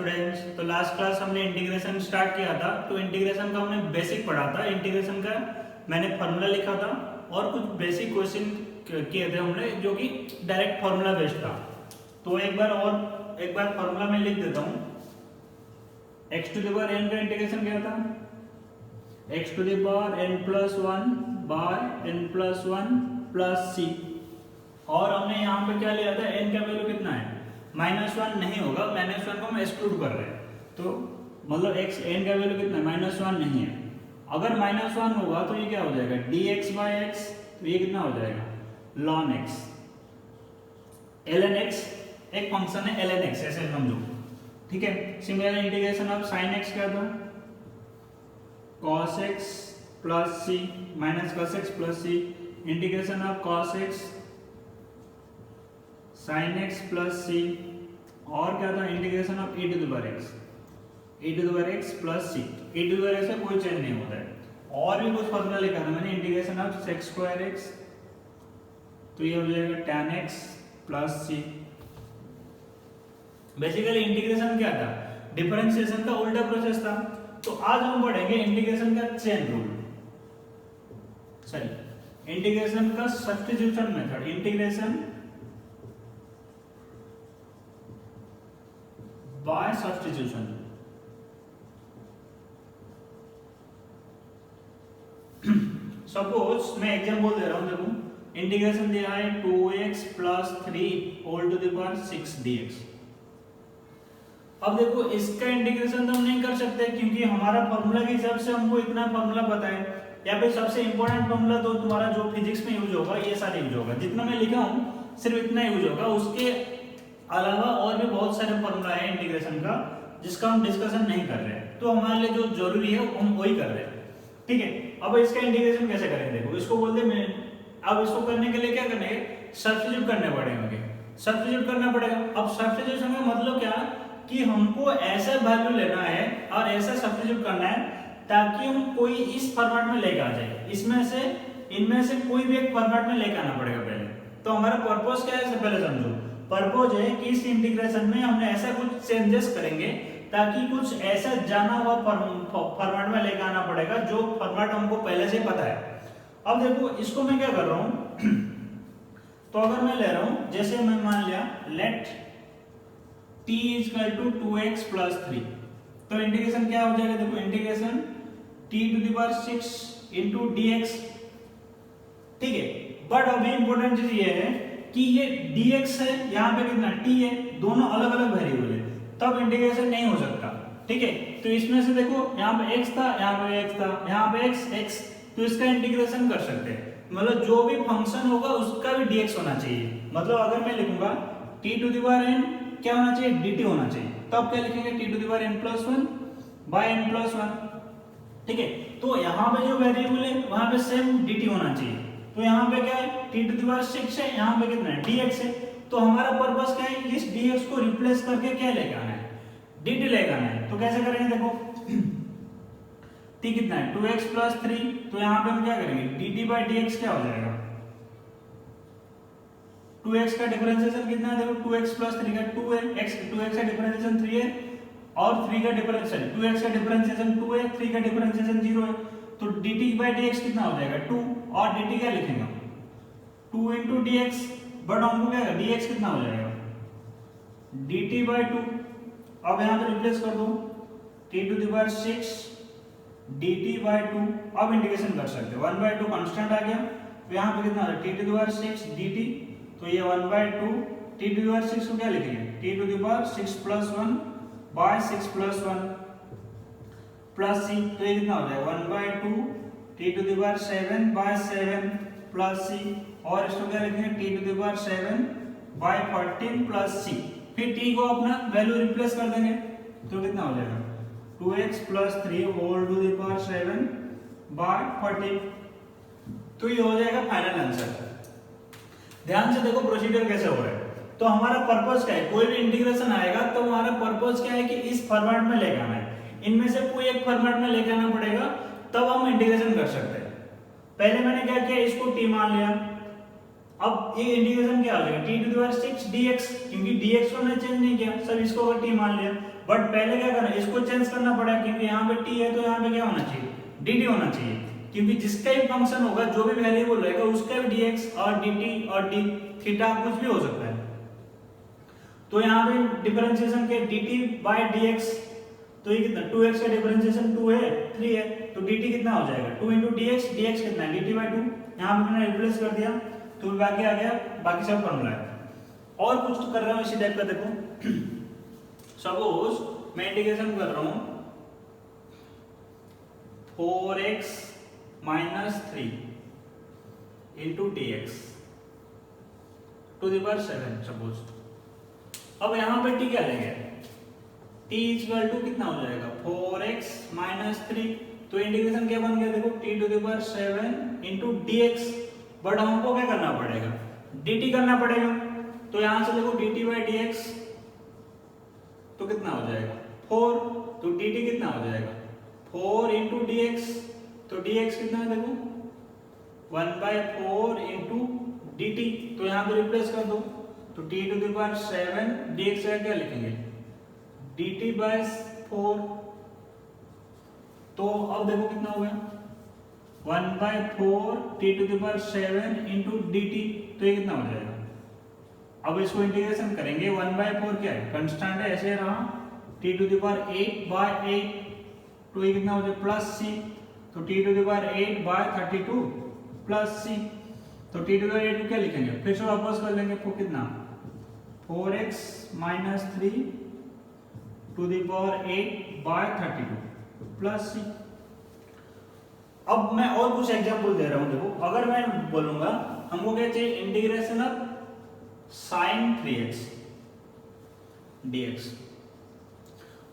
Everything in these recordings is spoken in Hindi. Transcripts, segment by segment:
स्टूडेंट्स, तो लास्ट क्लास हमने इंटीग्रेशन स्टार्ट किया था। तो इंटीग्रेशन का हमने बेसिक पढ़ा था, इंटीग्रेशन का मैंने फार्मूला लिखा था और कुछ बेसिक क्वेश्चन किए थे हमने जो कि डायरेक्ट फार्मूला बेस्ड था। तो एक बार फार्मूला मैं लिख देता हूँ। x to the power n का इंटीग्रेशन क्या था? x to the power n plus 1 by n plus 1 plus c। और हमने यहाँ पे क्या लिया था, n का वैल्यू कितना है? -1 नहीं होगा, -1 को हम एक्सक्लूड कर रहे हैं। तो मतलब x n का वैल्यू कितना है? -1 नहीं है। अगर -1 होगा तो ये क्या हो जाएगा? dx by x। तो ये कितना हो जाएगा? ln x। ln x एक फंक्शन है ln x, ऐसे समझो, ठीक है। Similar integration of sin x क्या था? cos x plus c minus cos x plus c। Integration of cos x sin x plus c। और क्या था? Integration of e to the power x plus c। e to the power x से कोई चेंज नहीं होता है। और भी कुछ फॉर्मूला लिखा था मैंने, integration of sec square x। तो ये हो जाएगा tan x plus c। Basically integration क्या था? डिफरेंशिएशन का उल्टा प्रोसेस था। तो आज हम पढ़ेंगे इंटीग्रेशन का चेन रूल, सॉरी इंटीग्रेशन का substitution method. Integration by substitution. Suppose मैं एग्जांपल दे रहा हूं, देखो इंटीग्रेशन दिया है 2x plus 3 whole to the power 6 dx। अब देखो इसका इंटीग्रेशन तो हम नहीं कर सकते क्योंकि हमारा फार्मूला के हिसाब से हमको इतना फार्मूला पता है। या फिर सबसे इंपॉर्टेंट फार्मूला तो तुम्हारा जो फिजिक्स में यूज होगा ये सारे यूज होगा, जितना मैं लिखा हूँ सिर्फ इतना यूज होगा। उसके अलावा और भी बहुत सारे फार्मूला है इंटीग्रेशन का जिसका हम डिस्कशन नहीं कर रहे हैं। तो हमारे लिए जो जरूरी है हम वही कर रहे हैं, ठीक है। अब इसका इंटीग्रेशन कैसे करेंगे? देखो इसको बोलते हैं, अब इसको करने के लिए क्या करने है? सब्स्टिट्यूट करने पड़ेंगे, सब्स्टिट्यूट करना पड़ेगा। अब सब्स्टिट्यूशन का मतलब क्या कि हमको ऐसा वैल्यू लेना है और ऐसा सब्स्टिट्यूट करना है ताकि हम कोई इस फॉर्मेट में लेके आ जाए। इनमें से कोई भी एक फॉर्मेट में लेके आना पड़ेगा पहले। तो हमारा पर्पस क्या है, पहले समझो। पर्पस है कि इस इंटीग्रेशन में हमने ऐसा कुछ चेंजेस करेंगे ताकि कुछ ऐसा जाना हुआ फॉर्मेट में लेके आना पड़ेगा जो फॉर्मेट हमको पहले से पता है। अब देखो इसको मैं क्या कर रहा हूं तो अगर मैं ले रहा हूं, जैसे मैं मान लिया let t equal to 2x plus 3। तो इंटीग्रेशन क्या हो जाएगा? देखो integration t to the power 6 into dx, ठीक है। बट अभी इंपॉर्टेंट चीज ये है कि ये dx है, यहाँ पे कितना t है, दोनों अलग अलग वेरिएबल है, तब इंटीग्रेशन नहीं हो सकता, ठीक है। तो इसमें से देखो यहाँ पे x था, यहाँ पे x था, यहाँ पे x, तो इसका इंटीग्रेशन कर सकते हैं। मतलब जो भी फंक्शन होगा उसका भी dx होना चाहिए। मतलब अगर मैं लिखूंगा t to the power n क्या होना चाहिए? dt होना चाहिए। तब क्या लिखेंगे? t to the power n plus 1 by n plus 1, ठीक है। तो यहाँ पे जो वेरिएबल है वहां पे सेम dt होना चाहिए। तो यहाँ पे क्या है? t टू द पावर 6 है, यहाँ पे कितना है? dx है। तो हमारा पर्पस क्या है? इस dx को रिप्लेस करके क्या लेके आना है? dt लेके आना है। तो कैसे करेंगे? देखो t कितना है? 2x plus 3। तो यहाँ पे हम क्या करेंगे? dt बाय dx क्या हो जाएगा? 2x का डिफरेंशिएशन कितना है? देखो 2x प्लस 3 का 2 है, 2x का डिफरेंशिएशन 3 है और 3 का डिफरेंशिएशन 2x का डिफरेंशिएशन 2 है, 3 का डिफरेंशिएशन 0 है। तो dt बाय dx कितना हो जाएगा? 2। और dt क्या लिखेंगे? 2 into dx। बट हमको क्या है? dx कितना हो जाएगा? dt by 2। अब यहाँ पे रिप्लेस कर दो t to the power 6 dt by 2। अब इंटीग्रेशन कर सकते हैं, 1/2 कांस्टेंट आ गया। तो यहाँ पे कितना है? t to the power 6 dt। तो ये 1/2 t टू द पावर 6 को क्या लिखेंगे? t to the power 6 plus 1 by 6 plus 1 plus c। तो ये कितना हो जाएगा? 1/2 t to the power 7 by 7 plus c। और इसको क्या लिखेंगे? t to the power 7 by 14 plus c। फिर t को अपना वैल्यू रिप्लेस कर देंगे तो कितना हो जाएगा? 2x plus 3 whole to the power 7 by 14। तो ये हो जाएगा फाइनल आंसर। ध्यान से देखो प्रोसीजर कैसे हो रहा है। तो हमारा पर्पस क्या है? कोई भी इंटीग्रेशन आएगा तो हमारा पर्पस क्या है कि इस फॉर्मेट में लेके आना है। इनमें से कोई एक फॉर्मेट में लेके आना पड़ेगा तब हम इंटीग्रेशन कर सकते हैं। पहले मैंने क्या किया? इसको t मान लिया। अब ये इंटीग्रेशन क्या हो जाएगा? t to the power 6 dx, क्योंकि dx को हमने चेंज नहीं किया, सब इसको अगर t मान लिया बट पहले क्या करना, इसको चेंज करना पड़ेगा क्योंकि यहाँ पे t है तो यहाँ पे क्या होना चाहिए, dt होना चाहिए, क्योंकि जिसका भी फंक्शन होगा, जो भी वेरिएबल रहेगा, उसका भी dx और dt और d थीटा कुछ भी हो सकता है। तो यहाँ पे डिफरेंशिएशन के dt बाय dx, तो ये कितना 2x का डिफरेंशिएशन 2 है 3 है, तो dt कितना हो जाएगा 2 into dx, dx कितना है dt by 2, यहाँ पे मैंने रिप्लेस कर दिया तो बाकी आ गया, बाकी सब फॉर्मूला है। और कुछ तो कर रहा हूँ इसी टाइप का, देखो सपोज मैं इंटीग्रेशन कर रहा हूँ 4x minus 3 into dx to the power 7 suppose. अब यहाँ पे t क्या लेंगे, t इक्वल टू कितना हो जाएगा 4x minus 3, तो इंटीग्रेशन क्या बन गया देखो t to the power 7 into dx, but हमको क्या करना पड़ेगा dt करना पड़ेगा, तो यहाँ से देखो dt by dx तो कितना हो जाएगा 4, तो dt कितना हो जाएगा 4 into dx, तो dx कितना है देखो 1/4 into dt, तो यहाँ पे रिप्लेस कर दो, तो t to the power 7 dx का क्या लिखेंगे dt by 4, तो अब देखो कितना हो गया 1/4 t to the power 7 into dt, तो ये कितना हो जाएगा। अब इसको इंटीग्रेशन करेंगे 1/4 क्या है कांस्टेंट है, ऐसे रहा t to the power 8/8, तो ये कितना हो जाएगा प्लस c, तो t to the power 8/32 plus c, तो t to the power 8 को क्या लिखेंगे फिर से वापस कर लेंगे, तो कितना 4x minus 3 to the power 8/32 plus c। अब मैं और कुछ एग्जांपल दे रहा हूं, देखो अगर मैं बोलूंगा हमको क्या चाहिए integration of sin 3x dx,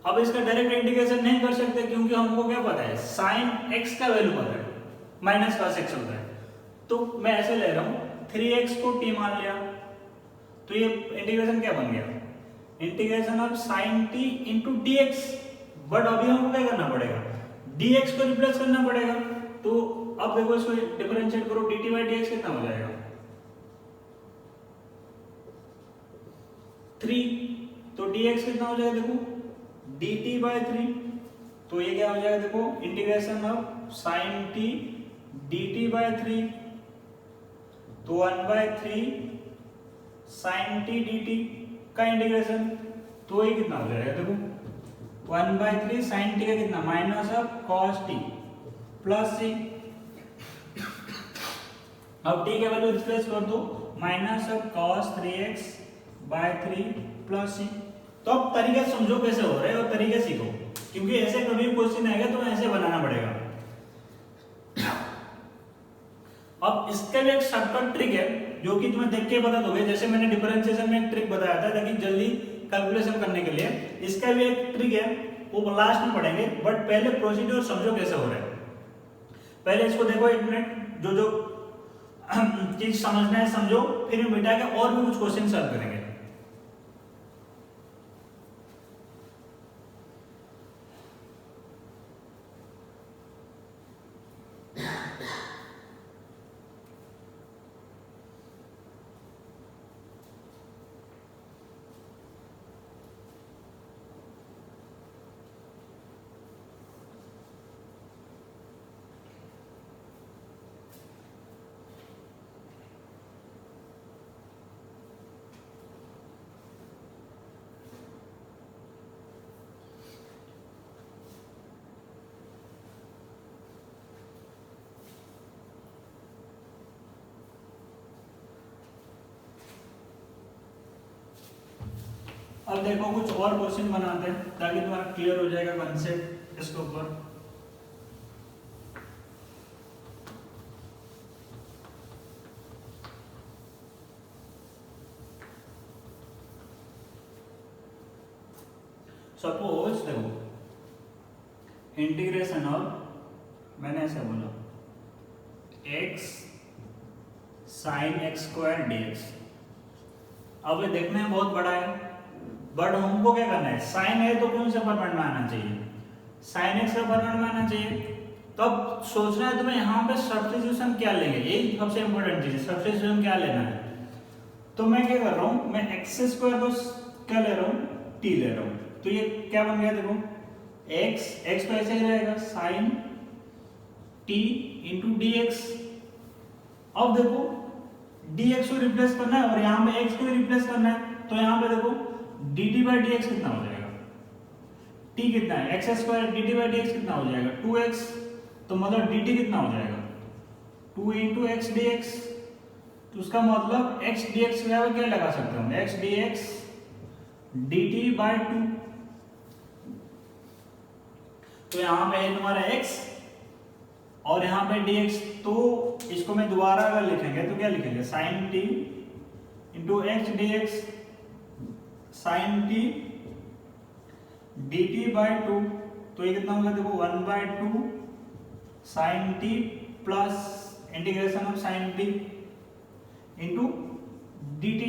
अब इसका डायरेक्ट इंटीग्रेशन नहीं कर सकते क्योंकि हमको क्या पता है sin x का वैल्यू पता है, माइनस cos x होता है, तो मैं ऐसे ले रहा हूं 3x को t मान लिया, तो ये इंटीग्रेशन क्या बन गया integration of sin t into dx, but अभी हमको क्या करना पड़ेगा dx को रिप्लेस करना पड़ेगा, तो अब देखो इसको डिफरेंशिएट करो dt by dx कितना हो जाएगा 3, तो dx कितना हो जाएगा देखो dt by 3, तो ये क्या हो जाएगा देखो integration of sin t dt by 3, तो 1/3 sin t dt का इंटीग्रेशन, तो ये कितना हो जाएगा देखो 1/3 sin t का कितना minus of cos t plus c, अब t का वैल्यू रिप्लेस कर दो minus of cos 3x by 3 plus c। तो अब तरीका समझो कैसे हो रहा है और तरीके सीखो, क्योंकि ऐसे कभी क्वेश्चन आएगा तो ऐसे बनाना पड़ेगा। अब इसका भी एक शॉर्टकट ट्रिक है जो कि तुम्हें देख के बता दोगे, जैसे मैंने डिफरेंशिएशन में एक ट्रिक बताया था ताकि जल्दी कैलकुलेशन करने के लिए, इसका भी एक ट्रिक है वो लास्ट में पढ़ेंगे, बट पहले प्रोसीड्यूर समझो कैसे हो रहा है। पहले इसको देखो 1 मिनट, जो जो चीज समझना है समझो, फिर हम मिटा के और भी कुछ क्वेश्चन सॉल्व करेंगे। अब देखो कुछ और क्वेश्चन बनाते हैं ताकि तुम्हारा क्लियर हो जाएगा कंसेप्ट इसके ऊपर। सपोज देखो इंटीग्रेशन ऑफ, मैंने ऐसा बोला x sin x square dx, अब ये देखने में बहुत बड़ा है, बट हमको क्या करना है साइन है तो कौन सा फॉर्मेट में आना चाहिए, साइन एक्स का फॉर्मेट में आना चाहिए। तो अब सोचना है तुम्हें यहाँ पे सब्स्टिट्यूशन क्या लेंगे, यही सबसे इंपॉर्टेंट चीज है, सब्स्टिट्यूशन क्या लेना है। तो मैं क्या कर रहा हूँ, मैं एक्स स्क्वायर को क्या ले रहा हूँ टी ले रहा हूँ, तो ये क्या बन गया देखो, x तो ऐसे ही रहेगा sin t into D x. अब देखो dx को रिप्लेस करना है और यहाँ पे x को रिप्लेस करना है, तो यहाँ पे देखो dt बाई डी एक्स कितना हो जाएगा, t कितना है x square, dt by D x कितना हो जाएगा 2x, तो मतलब dt कितना हो जाएगा 2 इंटू एक्स डी एक्स। तो उसका मतलब x dx क्या लगा सकते हो, x dx dt बाई 2। तो यहाँ पे है तुम्हारा x और यहाँ पे dx, तो इसको मैं दोबारा अगर लिखेंगे तो क्या लिखेंगे sin t into x D x sin t dt by 2। तो ये कितना होगा देखो 1 by 2 sin t plus integration of sin t into dt।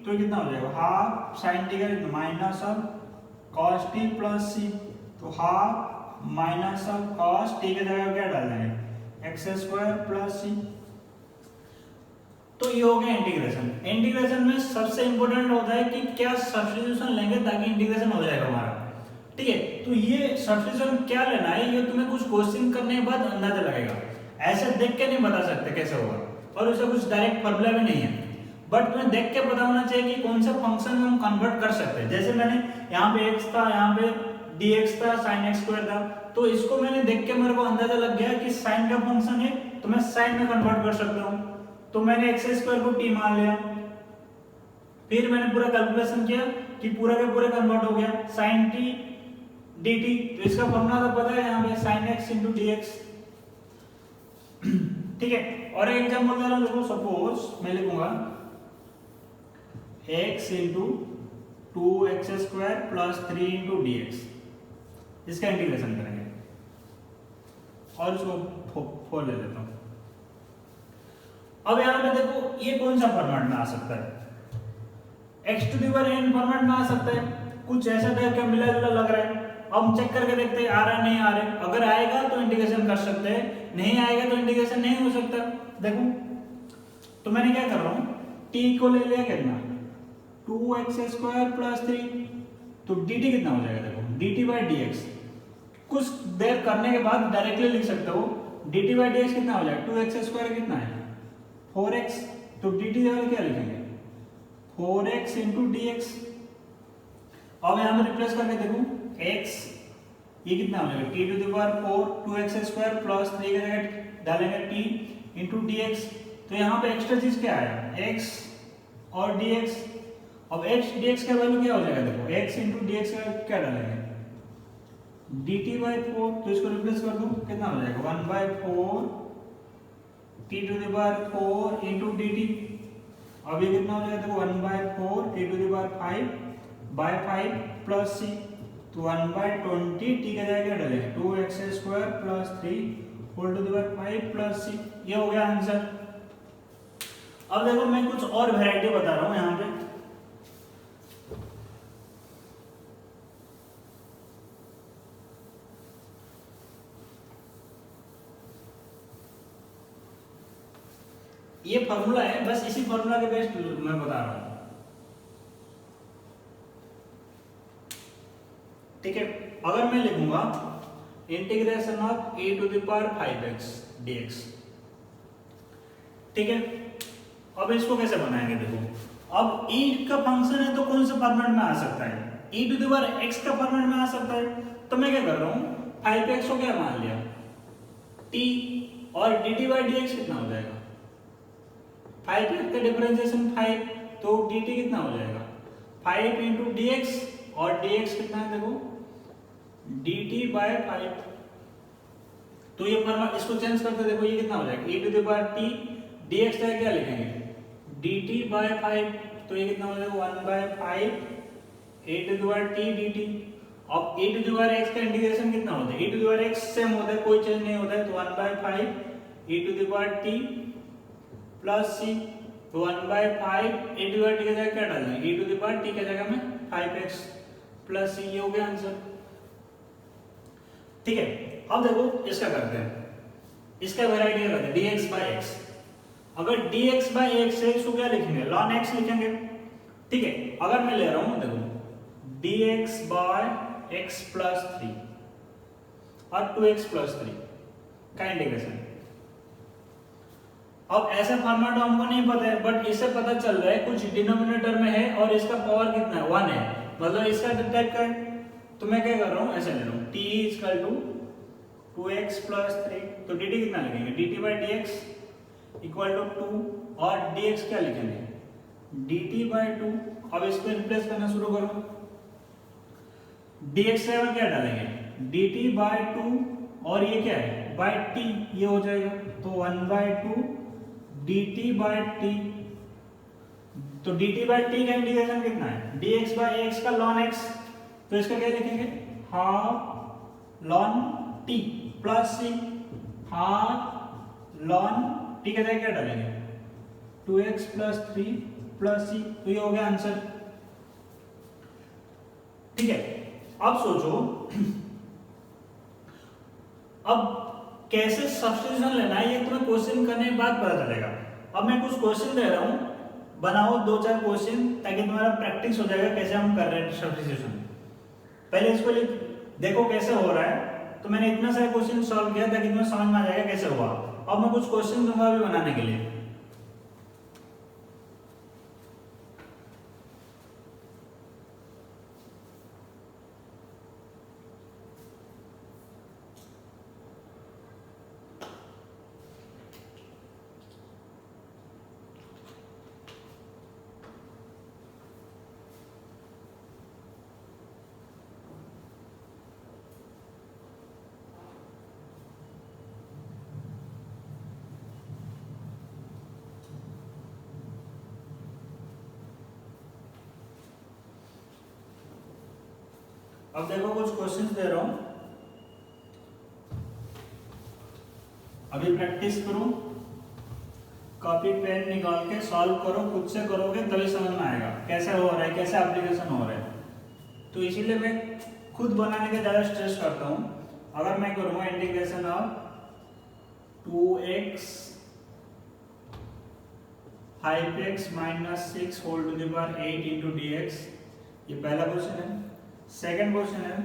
तो ये कितना हो जाएगा हाफ sin t का minus of cos t plus c। तो half minus of cos t की जगह क्या डाल देंगे एक्स स्क्वायर प्लस c। तो ये हो गया इंटीग्रेशन। इंटीग्रेशन में सबसे इंपॉर्टेंट होता है कि क्या सब्स्टिट्यूशन लेंगे ताकि इंटीग्रेशन हो जाएगा हमारा, ठीक है। तो ये सब्स्टिट्यूशन क्या लेना है ये तुम्हें कुछ क्वेश्चन करने के बाद अंदाजा लगेगा, ऐसे देख के नहीं बता सकते कैसे होगा, और उसका कुछ डायरेक्ट फॉर्मूला भी नहीं है, बट तुम्हें देख के पता होना चाहिए कि कौन से फंक्शन में हम कन्वर्ट कर सकते हैं। जैसे मैंने यहाँ पे x था, यहाँ पे dx था, sin x स्क्वायर था, तो इसको मैंने देख के मेरे को अंदाजा लग गया कि sin का फंक्शन है तो मैं sin में कन्वर्ट कर सकता हूँ, तो मैंने x स्क्वायर को t मान लिया, फिर मैंने पूरा कैलकुलेशन किया कि पूरा का पूरा कन्वर्ट हो गया sin t dt। तो इसका फॉर्मूला तो पता है यहाँ पे sin x इंटू dx, ठीक है। और एक एग्जांपल दे रहा हूं, देखो सपोज मैं लिखूंगा x into 2x square plus 3 into D x, इसका इंटीग्रेशन करेंगे और इसको फोर ले लेता हूं। अब यहां पे देखो ये कौन सा फॉर्मेट में आ सकता है, x to the power n format में आ सकता है, कुछ ऐसा टाइप का मिला जुला लग रहा है। अब हम चेक करके देखते हैं आ रहा है नहीं आ रहा है, अगर आएगा तो इंटीग्रेशन कर सकते हैं, नहीं आएगा तो इंटीग्रेशन नहीं हो सकता। देखो तो मैंने क्या कर रहा हूं, t को ले लिया कितना 2x स्क्वायर प्लस 3, तो dt कितना हो जाएगा देखो dt बाई डी एक्स। कुछ देर करने के बाद डायरेक्टली लिख सकते हो dt बाई डी एक्स कितना हो जाएगा 2x स्क्वायर कितना है 4x, तो dt जगह क्या लिखेंगे 4x इंटू डी एक्स। अब यहाँ पे रिप्लेस करके देखो x ये कितना हो जाएगा t to the power 4 2x square plus 3 की जगह डालेंगे t इंटू डी एक्स। तो यहाँ पे एक्स्ट्रा चीज क्या आया x और dx। अब x dx का वैल्यू क्या हो जाएगा देखो x इंटू dx का क्या डालेंगे dt बाई 4, तो इसको रिप्लेस कर दो कितना हो जाएगा 1 by 4 t to the power 4 into dt। अब ये कितना हो जाएगा देखो 1 by 4 t to the power 5 by 5 plus c, तो 1 बाई 20 t की जगह क्या डालेंगे 2x square plus 3 whole to the power 5 plus c। ये हो गया आंसर। अब देखो मैं कुछ और वैरायटी बता रहा हूं यहाँ पे, ये फॉर्मूला है, बस इसी फॉर्मूला के बेस्ड मैं बता रहा हूं, ठीक है। अगर मैं लिखूंगा integration of e to the power 5x dx, ठीक है। अब इसको कैसे बनाएंगे देखो, अब e का फंक्शन है तो कौन से फॉर्मेट में आ सकता है, e to the power x का फॉर्मेट में आ सकता है। तो मैं क्या कर रहा हूं 5x को क्या मान लिया t, और dt बाई dx कितना हो जाएगा 5x का डिफरेंशिएशन 5, तो dt कितना हो जाएगा 5 इंटू डी एक्स, और dx कितना है देखो dt बाय 5। तो ये फॉर्मूला इसको चेंज करते देखो ये कितना हो जाएगा e to the power t dx का क्या लिखेंगे dt बाय 5, तो ये कितना हो जाएगा 1 by 5 e to the power t dt। अब e to the power x का इंटीग्रेशन कितना होता है e to the power x same होता है, कोई चेंज नहीं होता है, तो 1 by 5 e to the power t plus c, तो 1 by 5 e to the power t की जगह क्या डालना है e to the power t की जगह में 5x प्लस c, ये हो गया आंसर, ठीक है। अब देखो इसका करते हैं, इसका वैरायटी करते हैं dx बाय x। अगर dx बाय x है इसको क्या लिखेंगे ln x लिखेंगे, ठीक है। अगर मैं ले रहा हूं देखो dx बाय x प्लस 3 और 2x प्लस 3 का इंटीग्रेशन। अब ऐसा फॉर्मेट हमको नहीं पता है, बट इससे पता चल रहा है कुछ डिनोमिनेटर में है और इसका पावर कितना है 1 है, मतलब इसका टाइप का है। तो मैं क्या कर रहा हूँ, ऐसे ले रहा हूँ t equal to 2x plus 3, तो dt कितना लिखेंगे, dt by dx equal to 2 और dx क्या लिखेंगे, dt बाई 2। अब इसको रिप्लेस करना शुरू करो, dx से हम क्या डालेंगे, dt बाई 2 और ये क्या है बाई t, ये हो जाएगा तो 1 बाई 2 dt बाई t। तो dt बाई t का इंटीग्रेशन कितना है, dx बाई x का ln x, तो इसका क्या लिखेंगे, half ln t plus c, half ln t के जगह क्या डालेंगे 2x प्लस 3 प्लस c, तो ये हो गया आंसर। ठीक है, अब सोचो अब कैसे सब्स्टिट्यूशन लेना है, ये तुम्हें क्वेश्चन करने के बाद पता चलेगा। अब मैं कुछ क्वेश्चन दे रहा हूं, बनाओ 2-4 क्वेश्चन ताकि तुम्हारा प्रैक्टिस हो जाएगा कैसे हम कर रहे हैं सब्स्टिट्यूशन। पहले इसको देखो कैसे हो रहा है, तो मैंने इतना सारा क्वेश्चन सॉल्व किया ताकि तुम्हें समझ में आ जाएगा कैसे हुआ। अब मैं कुछ क्वेश्चन दूंगा अभी बनाने के लिए। अब देखो कुछ क्वेश्चंस दे रहा हूं, अभी प्रैक्टिस करो, कॉपी पेन निकाल के सॉल्व करो, खुद से करोगे तभी समझ में आएगा कैसे हो रहा है, कैसे एप्लीकेशन हो रहा है। तो इसीलिए मैं खुद बनाने के ज़्यादा स्ट्रेस करता हूँ। अगर मैं करूँगा integration of 2x 5x minus 6 whole to the power 8 into dx, ये पहला क्वेश्चन है। सेकेंड क्वेश्चन है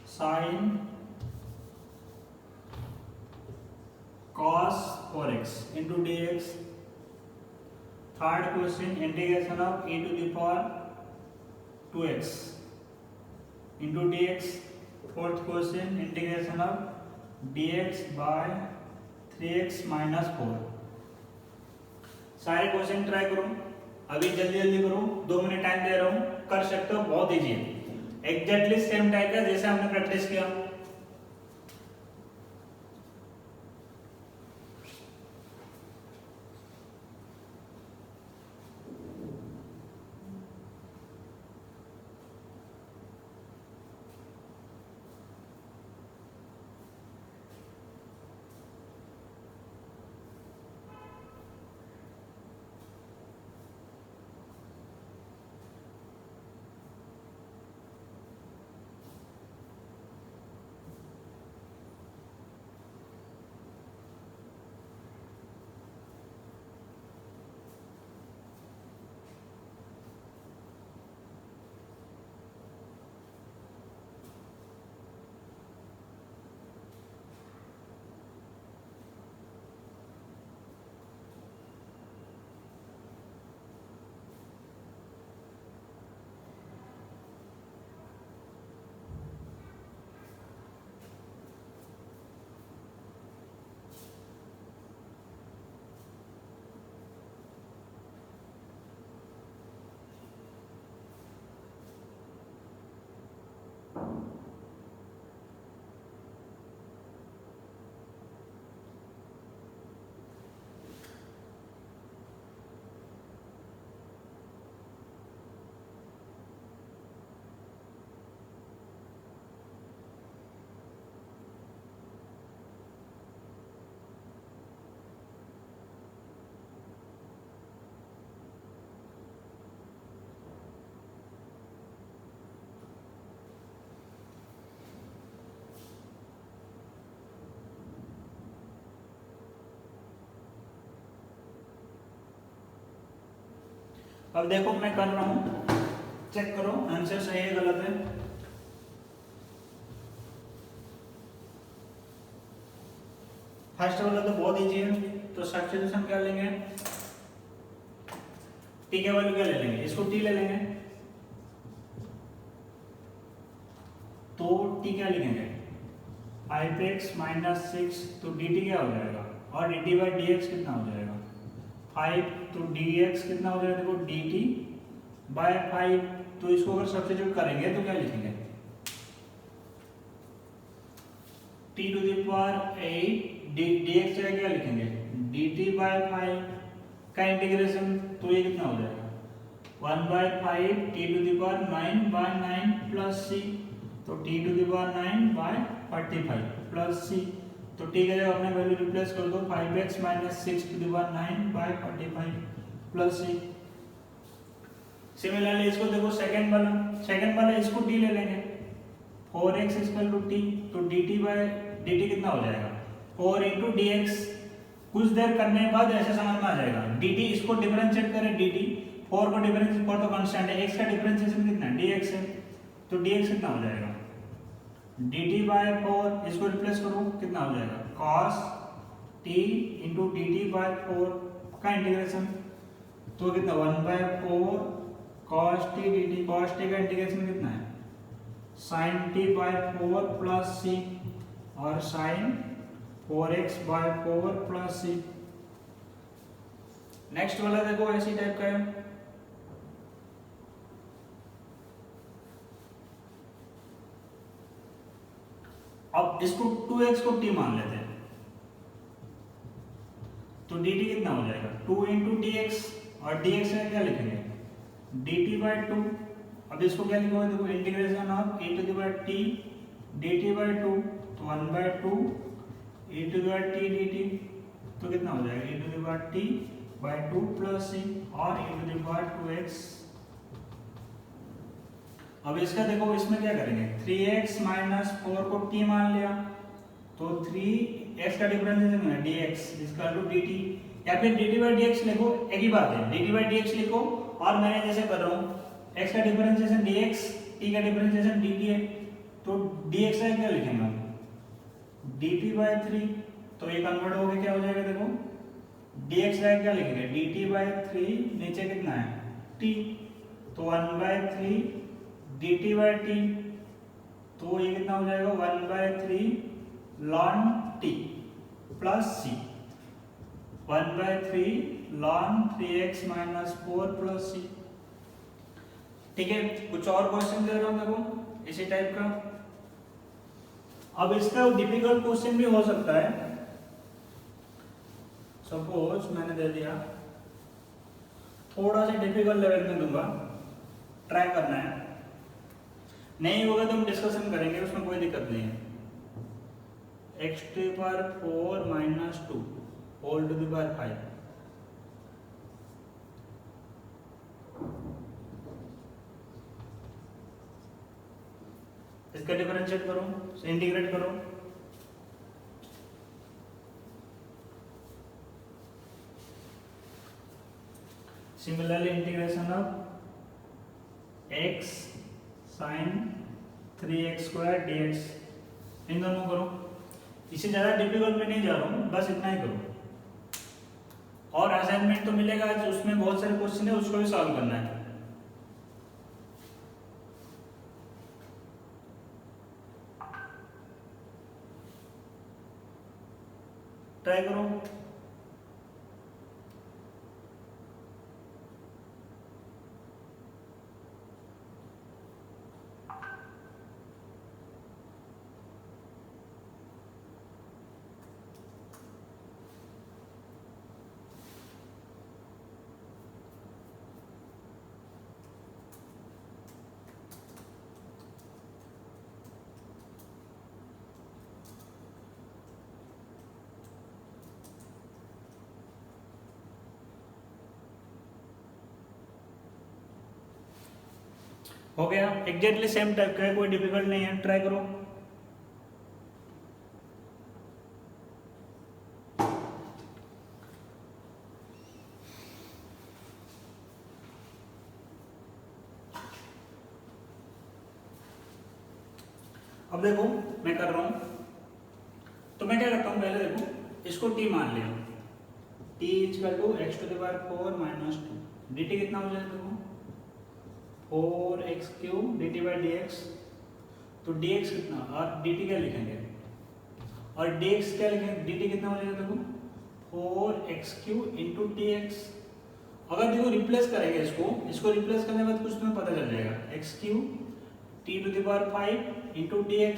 sine cos 4x into dx। Third question integration of e to the power 2x into dx। Fourth question integration of dx by 3x minus 4। सारे क्वेश्चन ट्राई करो, अभी जल्दी जल्दी करो, 2 मिनट टाइम दे रहा हूँ, कर सकते हो, बहुत इजी है, एग्जैक्टली सेम टाइप का जैसे हमने प्रैक्टिस किया। अब देखो मैं कर रहा हूँ, चेक करो आंसर सही है गलत है। फर्स्ट वाला तो बहुत इजी है, तो सब्स्टिट्यूशन क्या लेंगे, टी के वैल्यू क्या ले लेंगे, इसको टी ले लेंगे, तो टी क्या लिखेंगे 5x - 6, तो dt क्या हो जाएगा, और dt बाई dx कितना हो जाएगा 5, तो dx कितना हो जाएगा देखो dt बाय 5, तो इसको अगर सब्स्टिट्यूट करेंगे तो क्या लिखेंगे t to the power 8 dx जगह क्या लिखेंगे dt बाय 5 का इंटीग्रेशन, तो ये कितना हो जाएगा 1/5 t to the power 9/9 plus c, तो t to the power 9/45 plus c, तो t का जगह अपने वैल्यू रिप्लेस कर दो 5x - 6 to the power 9/45 plus c। Similarly इसको देखो सेकंड वाला इसको t ले लेंगे 4x = t, तो dt कितना हो जाएगा 4 × dx। कुछ देर करने के बाद ऐसे समझ में आ जाएगा, dt इसको डिफरेंशिएट करें, dt 4 को डिफरेंशिएट कर तो कांस्टेंट है, x का डिफरेंशिएशन कितना है dx है, तो dx कितना हो जाएगा dt बाय 4, इसको रिप्लेस करो कितना हो जाएगा cos t × dt बाय 4 का इंटीग्रेशन, तो कितना 1/4 cos t dt, cos t का इंटीग्रेशन कितना है sin t by 4 plus c, और sin 4x by 4 plus c। Next वाला देखो ऐसी टाइप का है, अब इसको 2x को t मान लेते हैं, तो dt कितना हो जाएगा 2 × dx, और dx का क्या लिखेंगे dt बाय 2। अब इसको क्या लिखोगे देखो integration of e to the power t dt by 2, तो 1/2 e to the power t dt, तो कितना हो जाएगा e to the power t by 2 plus c, और e to the power 2x। अब इसका देखो इसमें क्या करेंगे 3x - 4 को t मान लिया, तो 3x का डिफरेंशिएशन है dx dt, या फिर dt बाय dx लिखो, एक ही बात है dt बाय dx लिखो, और मैं जैसे कर रहा हूँ x का डिफरेंशिएशन dx, t का डिफरेंशिएशन dt है, तो dx का क्या लिखेंगे हम dt बाय 3, तो ये कन्वर्ट होके क्या हो जाएगा देखो dx का क्या लिखेंगे dt बाय 3, नीचे कितना है t, तो 1/3 dt बाय t, तो ये कितना हो जाएगा 1/3 ln t plus c, 1/3 ln 3x - 4 plus c। ठीक है, कुछ और क्वेश्चन दे रहा हूं देखो इसी टाइप का। अब इसका डिफिकल्ट क्वेश्चन भी हो सकता है, सपोज मैंने दे दिया थोड़ा सा डिफिकल्ट लेवल में दूंगा, ट्राई करना है, नहीं होगा तो हम डिस्कशन करेंगे, उसमें कोई दिक्कत नहीं है। x to the power 4 - 2 whole to the power 5, इसका डिफरेंशिएट करो, इंटीग्रेट करो, similarly integration of x sin 3x² dx, इन दोनों करो। इससे ज़्यादा डिफिकल्ट में नहीं जा रहा हूँ, बस इतना ही करो। और असाइनमेंट तो मिलेगा, उसमें बहुत सारे क्वेश्चन है, उसको भी सॉल्व करना है। ट्राई करो। हो गया, एग्जैक्टली सेम टाइप का है, कोई डिफिकल्ट नहीं है, ट्राई करो। अब देखो मैं कर रहा हूँ, तो मैं क्या करता हूँ, पहले देखो इसको t मान लिया, t equal to x to the power 4 minus 2, dt कितना हो जाएगा देखो 4x cube dt by dx, तो dx कितना और dt क्या लिखेंगे, और dx क्या लिखेंगे, dt कितना हो जाएगा देखो 4x क्यूब इंटू dx। अगर देखो रिप्लेस करेंगे इसको रिप्लेस करने के बाद कुछ तुम्हें पता चल जाएगा, x cube t to the power 5 into dx।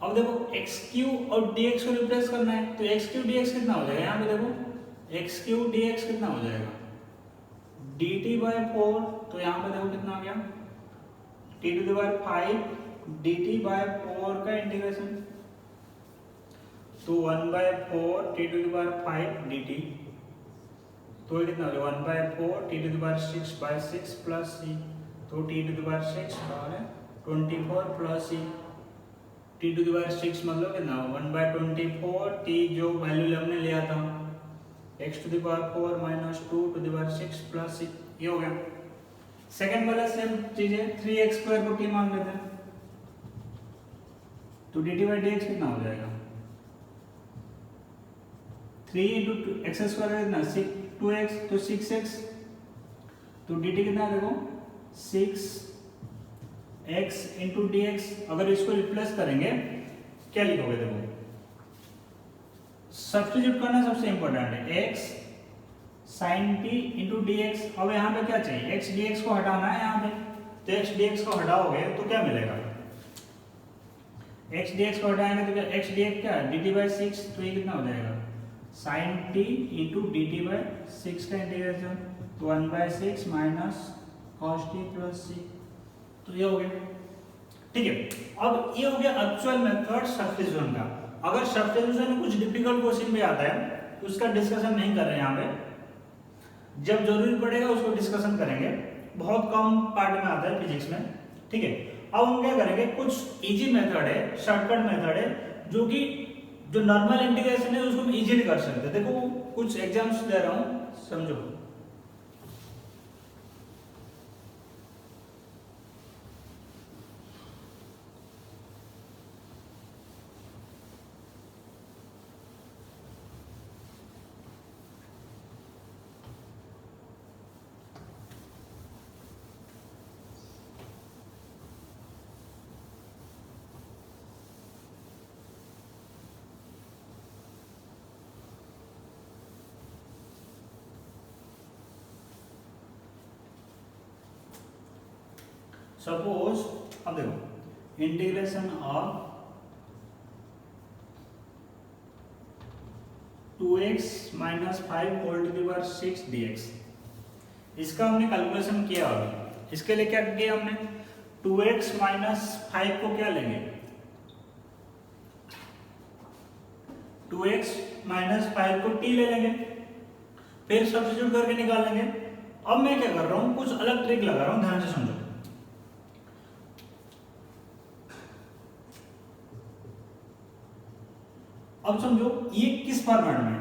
अब देखो x क्यूब और dx को रिप्लेस करना है, तो x क्यूब dx कितना हो जाएगा, यहाँ पे देखो x क्यूब dx कितना हो जाएगा dt बाई 4, तो यहाँ पे देखो कितना आ गया t to the power 5 dt by 4 का इंटीग्रेशन, तो 1 by 4 t to the power 5 dt, तो ये कितना हो जाएगा 1 by 4 t to the power 6 by 6 plus c, तो t टू द पावर 6 बराबर 24 plus c, t to the power 6 मतलब कितना 1 बाई 24, t जो वैल्यू हमने लिया था x to the power 4 minus 2 to the power 6 plus c, ये हो गया। सेकंड वाला सेम चीज है, 3x स्क्वायर को t मान लेते हैं, तो dt बाई dx कितना हो जाएगा 3 इंटू एक्स स्क्वायर कितना 2x, तो 6x, तो dt कितना है देखो 6x इंटू dx। अगर इसको रिप्लेस करेंगे क्या लिखोगे देखो, सब्स्टिट्यूट करना सबसे इंपॉर्टेंट है, x sin t into dx। अब यहाँ पे क्या चाहिए, x dx को हटाना है यहाँ पे, तो x dx को हटाओगे तो क्या मिलेगा, x dx को हटाएंगे तो क्या x dx क्या है dt बाई 6, तो ये कितना हो जाएगा sin t into dt by 6 का इंटीग्रेशन, तो 1 by 6 minus cos t plus c, तो ये हो गया। ठीक है, अब ये हो गया एक्चुअल मेथड सब्स्टिट्यूशन का। अगर सब्स्टिट्यूशन में कुछ डिफिकल्ट क्वेश्चन भी आता है तो उसका डिस्कशन नहीं कर रहे हैं यहाँ पे, जब जरूरी पड़ेगा उसको डिस्कशन करेंगे, बहुत कम पार्ट में आता है फिजिक्स में। ठीक है, अब हम क्या करेंगे, कुछ इजी मेथड है, शॉर्टकट मेथड है, जो कि जो नॉर्मल इंटीग्रेशन है उसको हम इजीली कर सकते हैं। देखो कुछ एग्जाम्स दे रहा हूँ, समझो। सपोज अब देखो integration of 2x minus 5 whole to the power 6 dx, इसका हमने कैलकुलेशन किया अभी। इसके लिए क्या किया हमने, 2x माइनस 5 को क्या लेंगे, 2x माइनस 5 को t ले लेंगे, फिर सब्स्टिट्यूट करके निकालेंगे। अब मैं क्या कर रहा हूं, कुछ अलग ट्रिक लगा रहा हूं, ध्यान से समझो। अब समझो ये किस फॉर्मेट में है,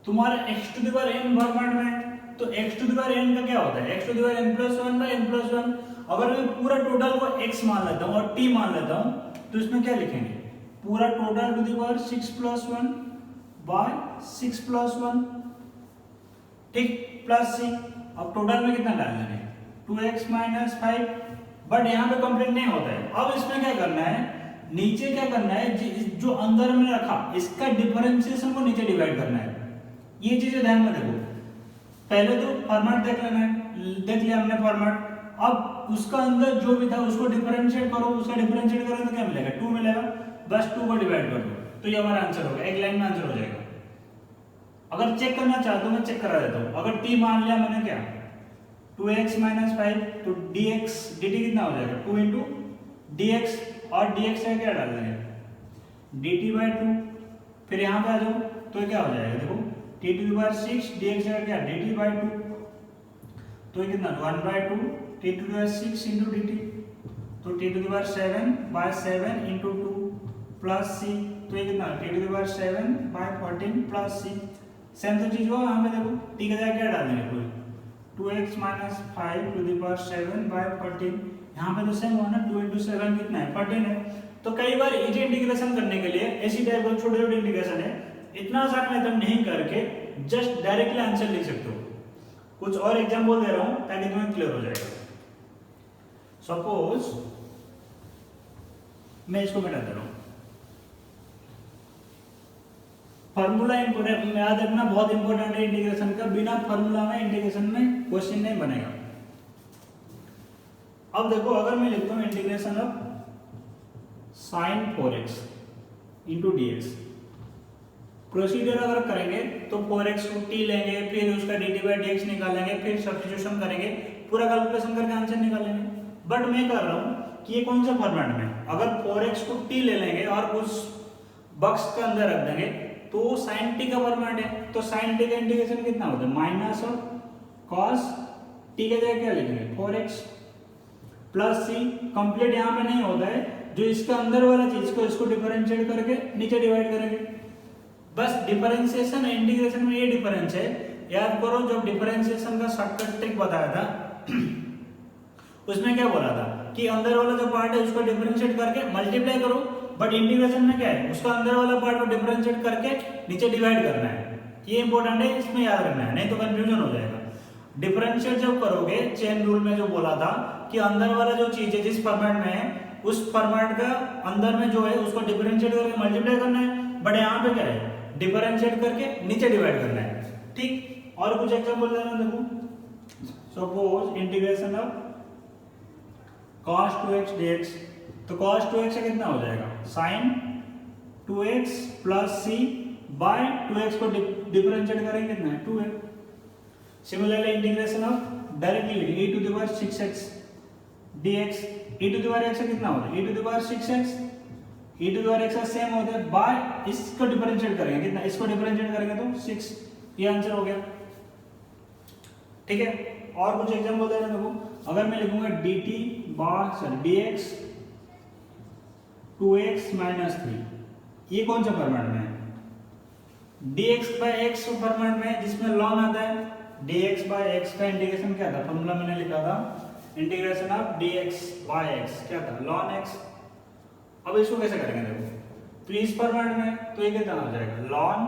तुम्हारा x to the power n format में है, तो x to the power n का क्या होता है, x to the power n plus 1 by n plus 1। अगर मैं पूरा टोटल को x मान लेता हूं और t मान लेता हूं, तो इसमें क्या लिखेंगे, पूरा total to the power 6 plus 1 by 6 plus 1, ठीक, प्लस c। अब टोटल में कितना डाल देंगे 2x माइनस 5, बट यहाँ पे कंप्लीट नहीं होता है। अब इसमें क्या करना है, नीचे क्या करना है, जो अंदर में रखा इसका डिफरेंशिएशन को नीचे डिवाइड करना है। ये चीजें ध्यान में देखो, पहले तो फॉर्मेट देख लेना है, देख लिया हमने फॉर्मेट। अब उसका अंदर जो भी था उसको डिफरेंशिएट करो, उसका डिफरेंशिएट करोगे तो क्या मिलेगा 2 मिलेगा, बस 2 को डिवाइड कर दो, तो ये हमारा आंसर होगा, एक लाइन में आंसर हो जाएगा। अगर चेक करना चाहते हो मैं चेक करा देता हूँ। अगर t मान लिया मैंने क्या 2x माइनस 5, तो dx dt कितना हो जाएगा 2 इंटू dx, और dx का क्या डाल देंगे dt बाई 2। फिर यहाँ पे आ जाओ तो क्या हो जाएगा, देखो t to the power 6 dx का क्या dt बाई 2, तो ये कितना 1 by 2 t to the power 6 into dt, तो t to the power 7 by 7 into 2 plus c, तो ये कितना t to the power 7 by 14 plus c। Same तो चीज हुआ, यहाँ पे देखो t का जगह क्या डाल देंगे पूरी 2x minus 5 to the power 7 by 14, यहाँ पे तो सेम हुआ ना, 2 इंटू 7 कितना है 14 है, तो कई बार इजी इंटीग्रेशन करने के लिए ऐसी टाइप का छोटे छोटे इंटीग्रेशन है, इतना आसान मेथड नहीं करके जस्ट डायरेक्टली आंसर लिख सकते हो। कुछ और एग्जांपल दे रहा हूं ताकि तुम्हें क्लियर हो जाएगा। सपोज मैं इसको मिटा दे रहा हूं, फार्मूला इंपोर्टेंट याद रखना, बहुत इंपॉर्टेंट है इंटीग्रेशन का, बिना फार्मूला में इंटीग्रेशन में क्वेश्चन नहीं बनेगा। अब देखो अगर मैं लिखता हूं integration of sin 4x into dx, procedure अगर करेंगे तो 4x को t लेंगे, फिर उसका dt बाई dx निकालेंगे, फिर सब्स्टिट्यूशन करेंगे, पूरा कैलकुलेशन करके आंसर निकालेंगे। बट मैं कर रहा हूं कि ये कौन सा फॉर्मेट में, अगर 4x को t ले लेंगे और उस बॉक्स के अंदर रख देंगे तो sin t का फॉर्मेट है, तो sin t का इंटीग्रेशन कितना होता है, माइनस और cos t के जगह क्या लिखेंगे 4x प्लस c। कंप्लीट यहाँ पे नहीं होता है, जो इसके अंदर वाला चीज को इसको डिफरेंशिएट करके नीचे डिवाइड करेंगे। बस डिफरेंशिएशन इंटीग्रेशन में ये डिफरेंस है। याद करो जब डिफरेंशिएशन का शॉर्टकट ट्रिक बताया था उसमें क्या बोला था कि अंदर वाला जो पार्ट है उसको डिफरेंशिएट करके मल्टीप्लाई करो, बट इंटीग्रेशन में क्या है, उसका अंदर वाला पार्ट को डिफरेंशिएट करके नीचे डिवाइड करना है। ये इंपॉर्टेंट है, इसमें याद रखना है, नहीं तो कंफ्यूजन हो जाएगा। डिफरेंशिएट जब करोगे चेन रूल में जो बोला था कि अंदर वाला जो चीज है जिस फॉर्मेट में है उस फॉर्मेट का अंदर में जो है उसको डिफरेंशिएट करके मल्टीप्लाई करना है, बट यहाँ पे क्या है डिफरेंशिएट करके नीचे डिवाइड करना है। ठीक, और कुछ एग्जांपल लेना देखो। Suppose integration of cos 2x dx, तो cos 2x से कितना हो जाएगा sin 2x plus c bye 2x को डिफरेंशिएट करेंगे कितना है 2x। Similarly integration of directly e to the power 6x dx, e to the power x से कितना होता है e to the power 6x, e to the power x का सेम होता है बाय इसको डिफरेंशिएट करेंगे कितना, इसको डिफरेंशिएट करेंगे तो 6, ये आंसर हो गया। ठीक है, और कुछ एग्जांपल दे रहा हूं देखो। अगर मैं लिखूंगा dt bye dx 2x minus 3, ये कौन सा फॉर्मेट में है, dx बाय x फॉर्मेट में है जिसमें ln आता है। dx बाय x का इंटीग्रेशन क्या था, फॉर्मूला मैंने लिखा था integration of dx by x क्या था ln x। अब इसको कैसे करेंगे देखो, तो इस फॉर्मेट में तो ये कितना हो जाएगा ln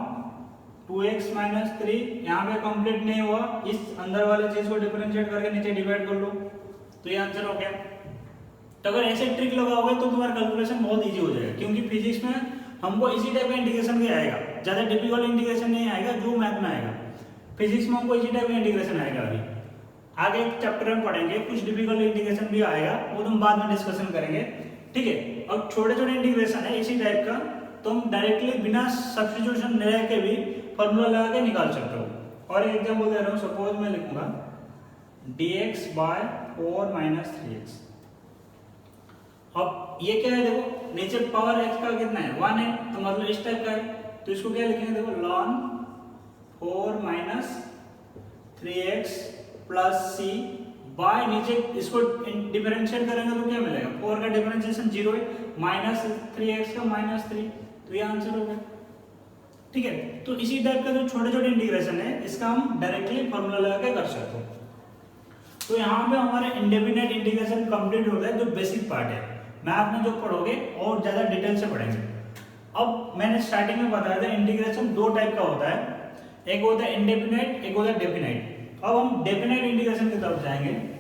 2x माइनस 3, यहाँ पे कंप्लीट नहीं हुआ, इस अंदर वाले चीज को डिफरेंशिएट करके नीचे डिवाइड कर लो, तो ये आंसर हो गया। तो अगर ऐसे ट्रिक लगाओगे तो तुम्हारा कैलकुलेशन बहुत इजी हो जाएगा, क्योंकि फिजिक्स में हमको इसी टाइप का इंटीग्रेशन भी आएगा, ज्यादा डिफिकल्ट इंटीग्रेशन नहीं आएगा जो मैथ में आएगा। फिजिक्स में हमको इसी टाइप का इंटीग्रेशन आएगा। अभी आगे एक चैप्टर में पढ़ेंगे, कुछ डिफिकल्ट इंटीग्रेशन भी आएगा, वो तुम बाद में डिस्कशन करेंगे। ठीक है, अब छोटे छोटे इंटीग्रेशन है इसी टाइप का, तुम डायरेक्टली बिना सब्स्टिट्यूशन रह के भी फॉर्मूला लगा के निकाल सकते हो। और एक एग्जांपल दे रहा हूं, सपोज मैं लिखूंगा dx बाय 4 माइनस 3x। अब ये क्या है देखो, नीचे पावर x का कितना है 1 है, तो मतलब इस टाइप का है, तो इसको क्या लिखेंगे देखो ln 4 minus 3x plus c by नीचे इसको डिफरेंशिएट करेंगे तो क्या मिलेगा, 4 का डिफरेंशिएशन 0 है, माइनस 3x का माइनस 3, तो ये आंसर हो गया। ठीक है, तो इसी टाइप का जो छोटे छोटे इंटीग्रेशन है इसका हम डायरेक्टली फॉर्मूला लगा के कर सकते हैं। तो यहाँ पे हमारे इंडेफिनेट इंटीग्रेशन कंप्लीट होता है, जो बेसिक पार्ट है। मैथ में जो पढ़ोगे और ज्यादा डिटेल से पढ़ेंगे। अब मैंने स्टार्टिंग में बताया था इंटीग्रेशन दो टाइप का होता है, एक होता है इंडेफिनेट, एक होता है डेफिनेट। अब हम डेफिनेट इंटीग्रेशन की तरफ जाएंगे।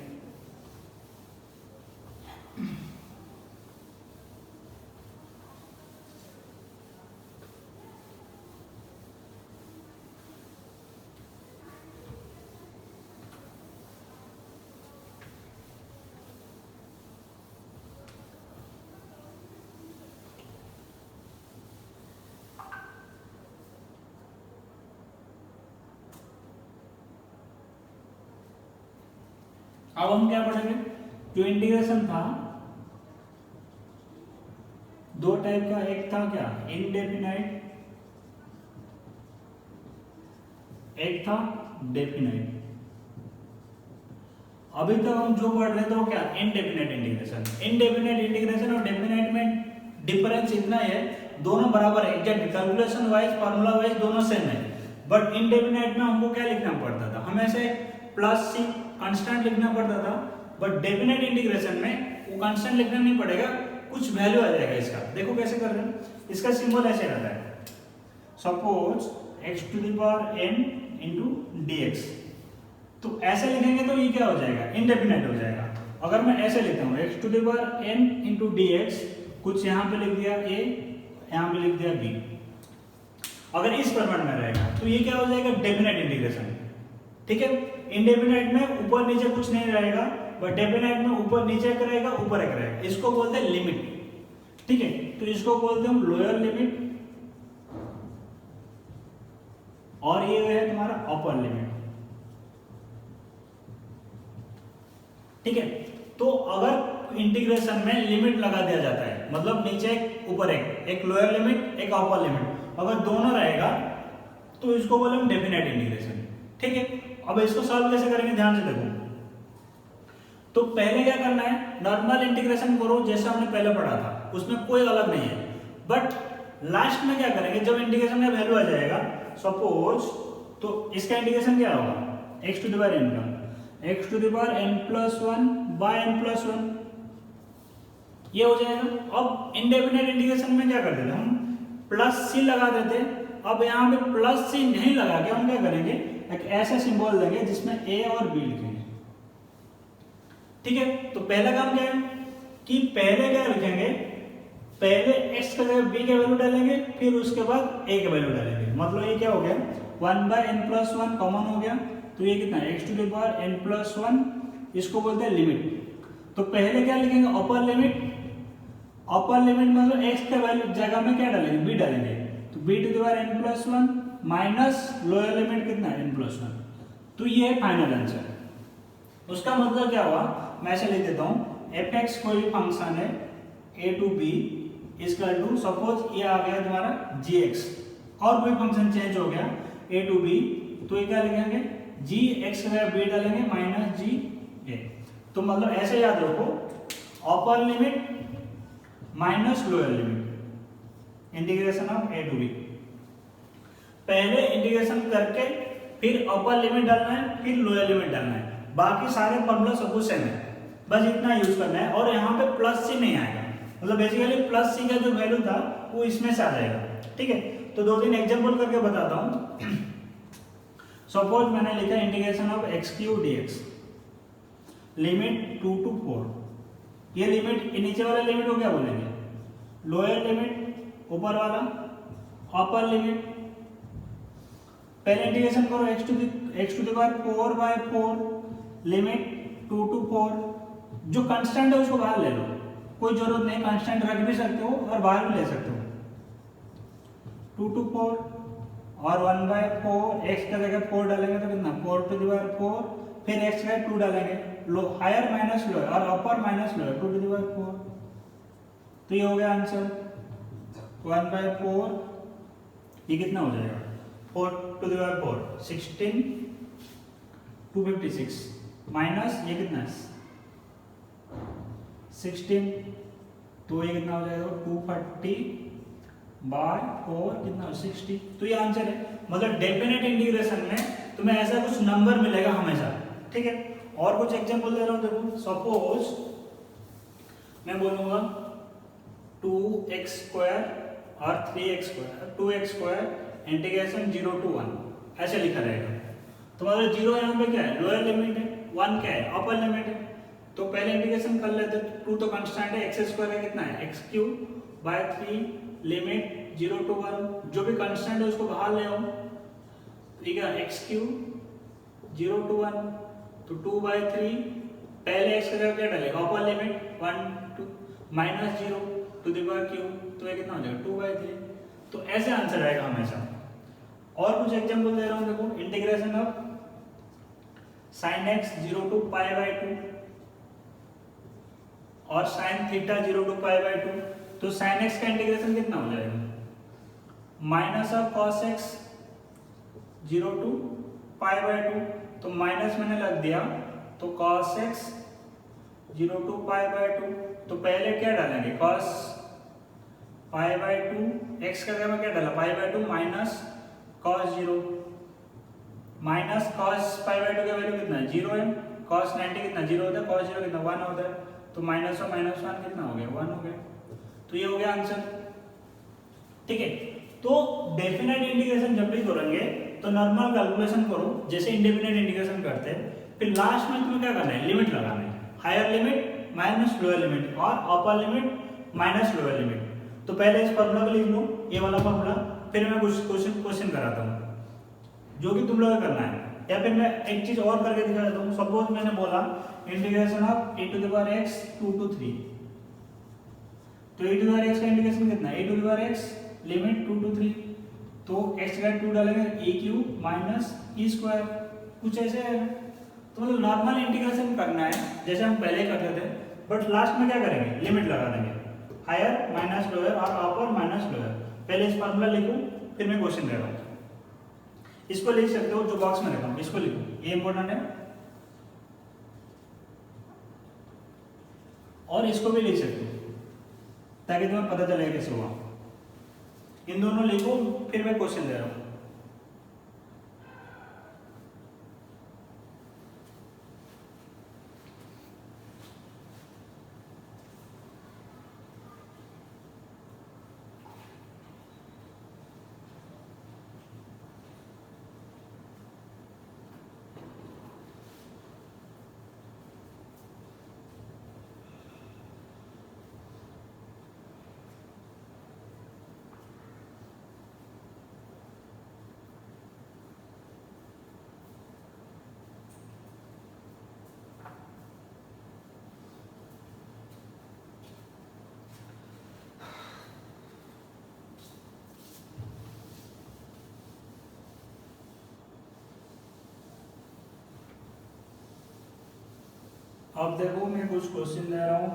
अब हम क्या पढ़ेंगे, जो इंटीग्रेशन था दो टाइप का, एक था क्या इनडेफिनाइट, एक था डेफिनाइट। अभी तक हम जो पढ़ रहे थे वो क्या इनडेफिनाइट इंटीग्रेशन। इनडेफिनाइट इंटीग्रेशन और डेफिनाइट में डिफरेंस इतना है, दोनों बराबर है, exact calculation wise formula wise दोनों सेम है। बट इनडेफिनाइट में हमको क्या लिखना पड़ता था, हमेशा प्लस सी कांस्टेंट लिखना पड़ता था। बट डेफिनेट इंटीग्रेशन में वो कांस्टेंट लिखना नहीं पड़ेगा, कुछ वैल्यू आ जाएगा इसका। देखो कैसे कर रहे हैं, इसका सिंबल ऐसे रहता है, suppose x to the power n into dx। तो ऐसे लिखेंगे तो ये क्या हो जाएगा, इंडेफिनेट हो जाएगा। अगर मैं ऐसे लिखता हूँ x to the power n into dx, कुछ यहाँ पे लिख दिया a, यहाँ पे लिख दिया b, अगर इस फॉर्मेट में रहेगा तो ये क्या हो जाएगा, डेफिनेट इंटीग्रेशन। ठीक है, इंडेफिनेट में ऊपर नीचे कुछ नहीं रहेगा, बट डेफिनेट में ऊपर नीचे एक रहेगा, ऊपर एक रहेगा। इसको बोलते हैं लिमिट। ठीक है, तो इसको बोलते हैं हम लोअर लिमिट, और ये है तुम्हारा अपर लिमिट। ठीक है, तो अगर इंटीग्रेशन में लिमिट लगा दिया जाता है, मतलब नीचे एक ऊपर एक लोअर लिमिट एक अपर लिमिट, अगर दोनों रहेगा तो इसको बोले हम डेफिनेट इंटीग्रेशन। ठीक है, अब इसको सॉल्व कैसे करेंगे, ध्यान से देखो। तो पहले क्या करना है, नॉर्मल इंटीग्रेशन करो जैसा हमने पहले पढ़ा था, उसमें कोई अलग नहीं है। बट लास्ट में क्या करेंगे, जब इंटीग्रेशन का वैल्यू आ जाएगा सपोज, तो इसका इंटीग्रेशन क्या होगा, x to the power n का, x to the power n plus 1 by n plus 1, ये हो जाएगा। अब इंडेफिनेट इंटीग्रेशन में क्या कर देते हम, प्लस सी लगा देते। अब यहाँ पे प्लस सी नहीं लगा के हम क्या करेंगे, एक ऐसा सिंबल देंगे जिसमें a और b लिखेंगे। ठीक है, तो पहला काम क्या है कि पहले क्या लिखेंगे, पहले x का जगह b के वैल्यू डालेंगे, फिर उसके बाद a के वैल्यू डालेंगे। मतलब ये क्या हो गया, 1 बाय n प्लस 1 कॉमन हो गया, तो ये कितना है, x to the power n plus 1, इसको बोलते हैं लिमिट। तो पहले क्या लिखेंगे, अपर लिमिट। अपर लिमिट मतलब x के वैल्यू जगह में क्या डालेंगे, b डालेंगे, तो b to the power n plus 1 minus lower limit कितना है, n प्लस 1। तो ये है फाइनल आंसर। उसका मतलब क्या हुआ, मैं ऐसे लिख देता हूँ, fx कोई भी फंक्शन है a to b equal to, suppose ये आ गया तुम्हारा gx, और कोई फंक्शन चेंज हो गया a टू b, तो ये क्या लिखेंगे, gx का जगह b डालेंगे माइनस ga। तो मतलब ऐसे याद रखो, upper limit minus lower limit, integration of a to b। पहले इंटीग्रेशन करके फिर अपर लिमिट डालना है, फिर लोअर लिमिट डालना है। बाकी सारे फॉर्मूला सब कुछ सेम है, बस इतना यूज करना है। और यहाँ पे प्लस सी नहीं आएगा, मतलब बेसिकली प्लस सी का जो वैल्यू था वो इसमें से आ जाएगा। ठीक है, तो दो तीन एग्जांपल करके बताता हूँ। सपोज मैंने लिखा integration of x cube dx, limit 2 to 4। ये लिमिट, नीचे वाला लिमिट को क्या बोलेंगे, लोअर लिमिट, ऊपर वाला अपर लिमिट। पहले इंटीग्रेशन करो x to the power 4 by 4, limit 2 to 4। जो कांस्टेंट है उसको बाहर ले लो, कोई जरूरत नहीं, कांस्टेंट रख भी सकते हो और बाहर भी ले सकते हो। 2 टू 4 और 1 बाय 4, x का जगह 4 डालेंगे तो कितना, 4 टू द पावर 4, फिर x का 2 डालेंगे, लो हायर माइनस लोअर और upper minus lower, 2 to the power 4। तो ये हो गया आंसर 1 बाय 4, ये कितना हो जाएगा, 4 टू द पावर 4, 16 256, माइनस ये कितना है 16, तो ये कितना हो जाएगा 240 बाय 4, कितना 60। तो ये आंसर है। मतलब डेफिनेट इंटीग्रेशन में तुम्हें ऐसा कुछ नंबर मिलेगा हमेशा। ठीक है, और कुछ एग्जांपल दे रहा हूं, देखो सपोज मैं बोलूंगा 2x स्क्वायर और 3x square, 2x square integration 0 to 1 ऐसे लिखा रहेगा। तो मतलब 0 यहाँ पे क्या है, लोअर लिमिट है, 1 क्या है, अपर लिमिट है। तो पहले इंटीग्रेशन कर लेते, 2 तो कांस्टेंट है, x स्क्वायर का कितना है, x cube by 3, limit 0 to 1, जो भी कांस्टेंट है उसको बाहर ले आओ। ठीक है, x क्यूब 0 टू 1, तो 2 बाय 3, पहले x का जगह क्या डालेगा, upper limit 1 to minus 0 to the power cube, तो ये कितना हो जाएगा 2 बाय 3। तो ऐसे आंसर आएगा हमेशा। और कुछ एग्जांपल दे रहा हूं, देखो integration of sin x 0 to pi by 2 और sin theta 0 to pi by 2। तो sin x का इंटीग्रेशन कितना हो जाएगा, minus of cos x 0 to pi by 2। तो माइनस मैंने लग दिया, तो cos x 0 to pi by 2। तो पहले क्या डालेंगे, cos पाई बाय 2, x का जगह क्या डाला, पाई by 2 minus cos 0, minus cos pi by 2 का वैल्यू कितना है, 0 है, cos 90 कितना 0 होता है, cos 0 कितना 1 होता है। तो माइनस और माइनस 1 कितना हो गया, 1 हो गया। तो ये हो गया आंसर। ठीक है, तो डेफिनेट इंटीग्रेशन जब भी करेंगे तो नॉर्मल कैलकुलेशन करो जैसे इंडेफिनेट इंटीग्रेशन करते हैं, फिर लास्ट में तुम्हें क्या करना है, लिमिट लगाना है, higher limit minus lower limit और upper limit minus lower limit. तो पहले इस फॉर्मूला को लिख लो, ये वाला फॉर्मूला, फिर मैं कुछ क्वेश्चन कराता हूँ जो कि तुम लोग करना है, या फिर मैं एक चीज और करके दिखा देता हूँ। सपोज मैंने बोला integration of e to the power x 2 to 3, तो e to the power x का इंटीग्रेशन कितना है, e to the power x limit 2 to 3, तो x का 2 डालेंगे e cube minus e square, कुछ ऐसे है। तो मतलब नॉर्मल इंटीग्रेशन करना है जैसे हम पहले करते थे, बट लास्ट में क्या करेंगे, लिमिट लगा देंगे, हायर माइनस लोअर और अपर माइनस लोअर। पहले इस फॉर्मूला लिखूं फिर मैं क्वेश्चन दे रहा हूँ। इसको लिख सकते हो, जो बॉक्स में रखा हूं इसको लिखो, ये इंपॉर्टेंट है, और इसको भी लिख सकते हो ताकि तुम्हें पता चले कैसे हुआ। इन दोनों लिखो फिर मैं क्वेश्चन दे रहा हूं। अब देखो मैं कुछ क्वेश्चन दे रहा हूं।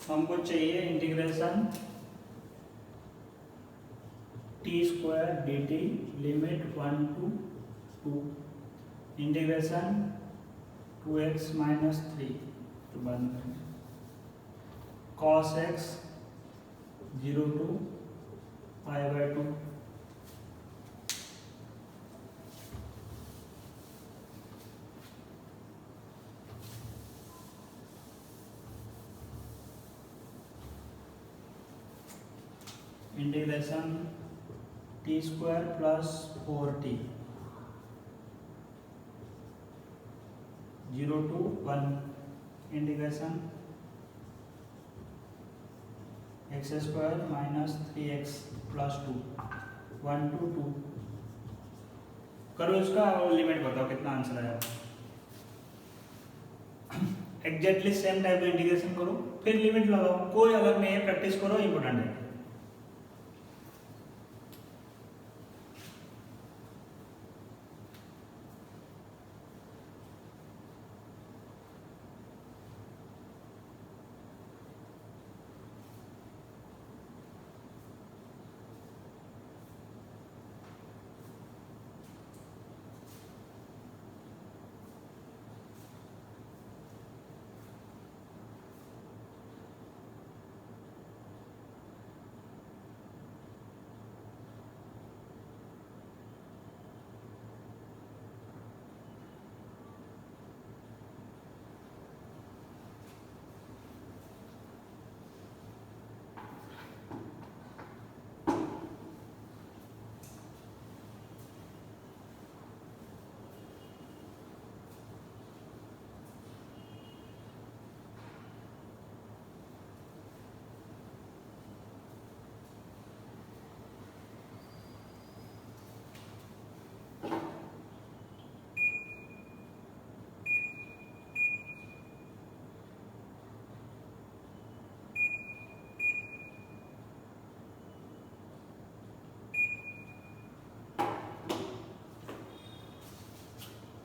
हमको चाहिए integration T square D T limit 1 to 2, integration 2x minus 3, तो बंद करेंगे, cos x 0 to π/2, integration T square plus 4t 0 to 1, integration x square minus 3x plus 2 1 to 2। करो इसका और लिमिट बताओ कितना आंसर आया। एग्जैक्टली सेम टाइप का इंटीग्रेशन करो फिर लिमिट लगाओ, कोई अलग नहीं है, प्रैक्टिस करो, इंपॉर्टेंट है।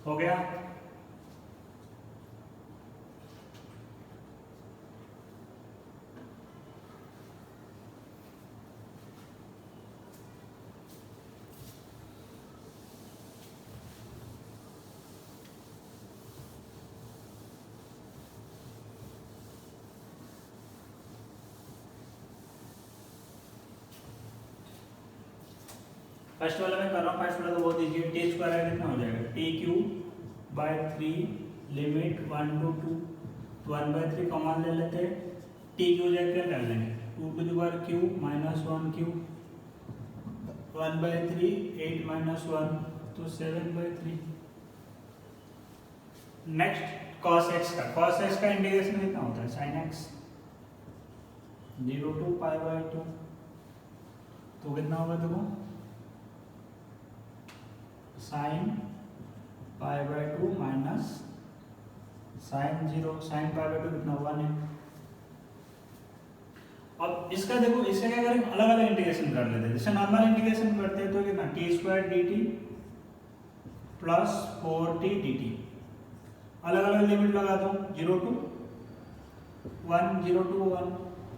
हो गया। फर्स्ट वाला मैं कर रहा हूँ, फर्स्ट वाला तो बहुत इजी है, टी स्क्वायर कितना हो जाएगा, T cube by 3 limit 1 to 2, 1/3 common ले लेते हैं, टी की जगह क्या डाल देंगे 2 to the power cube minus 1 cube 1/3 8 minus 1 तो 7/3। नेक्स्ट cos x का इंटीग्रेशन कितना होता है sin x 0 टू π/2 तो कितना होगा देखो sin π/2 माइनस sin 0 sin π/2 कितना 1 है। अब इसका देखो इसका क्या करें अलग अलग इंटीग्रेशन कर लेते हैं। जैसे नॉर्मल इंटीग्रेशन करते हैं तो कितना t² dt plus 4t dt अलग अलग लिमिट लगा दो 0 टू 1 0 टू 1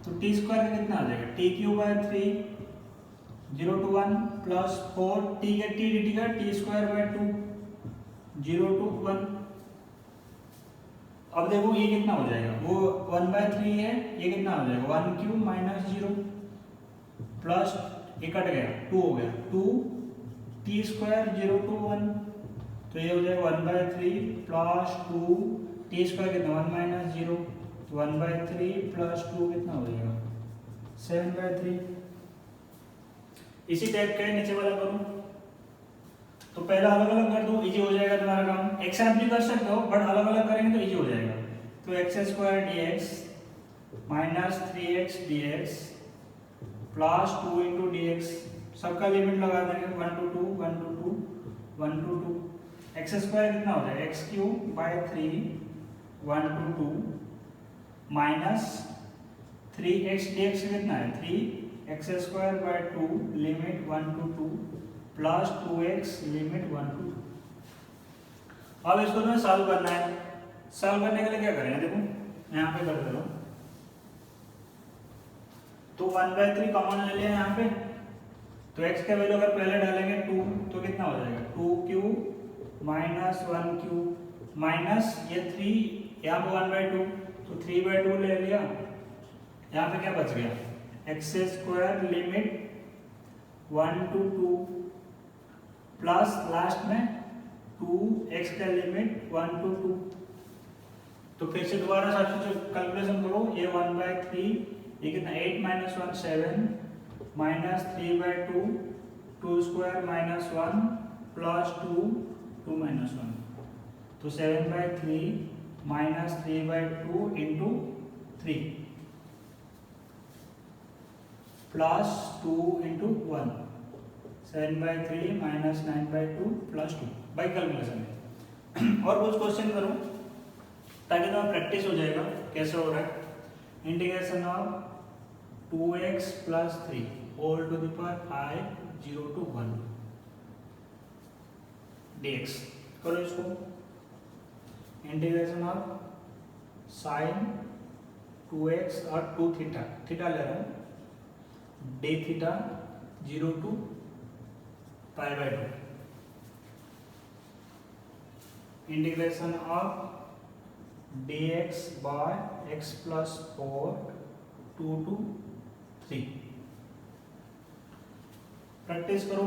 तो t² का कितना आ जाएगा t³ 3 0 टू 1 प्लस 4 t का t dt का t² 2 0 टू 1। अब देखो ये कितना हो जाएगा वो 1/3 है ये कितना हो जाएगा 1³ माइनस 0 प्लस ये कट गया 2 हो गया 2 t² 0 टू 1 तो ये हो जाएगा 1/3 प्लस 2 t² कितना 1 माइनस 0 तो 1/3 प्लस 2 कितना हो जाएगा 7/3। इसी टाइप का नीचे वाला करो तो पहला अलग अलग कर दो इजी हो जाएगा तुम्हारा काम। एक साथ भी कर सकते हो बट अलग अलग करेंगे तो इजी हो जाएगा। तो x² dx minus 3x dx plus 2 into dx सबका लिमिट लगा देंगे 1 टू 2 1 टू 2 1 टू 2 x² कितना हो जाएगा x³ 3 1 to 2 minus 3x dx कितना है 3x² 2 limit 1 to 2 plus 2x limit 1 to 2। अब इसको तुम्हें सॉल्व करना है। सॉल्व करने के लिए क्या करेंगे देखो यहाँ पे कर दो तो 1/3 कॉमन ले लिया यहाँ पे तो x का वैल्यू अगर पहले डालेंगे 2 तो कितना हो जाएगा 2³ माइनस 1³ माइनस ये 3 यहाँ पे 1/2 तो 3/2 ले लिया यहाँ पे क्या बच गया x² limit 1 to 2 plus last में 2x का लिमिट 1 टू 2 तो फिर से दोबारा सब्स्टिट्यूट कैलकुलेशन करो ये 1/3 ये कितना 8 minus 1 7 minus 3/2 2² minus 1 plus 2 2 minus 1 तो 7/3 minus 3/2 into 3 plus 2 into 1 7/3 minus 9/2 plus 2 by calculation. और कुछ क्वेश्चन करो ताकि तुम्हें प्रैक्टिस हो जाएगा कैसे हो रहा है। Integration of 2x plus 3 whole to the power I 0 to 1 dx करो इसको। इंटीग्रेशन ऑफ साइन 2x और 2 थीटा थीटा ले रहा हूँ d theta 0 to π/2 integration of dx by x plus 4 2 to 3 practice करो।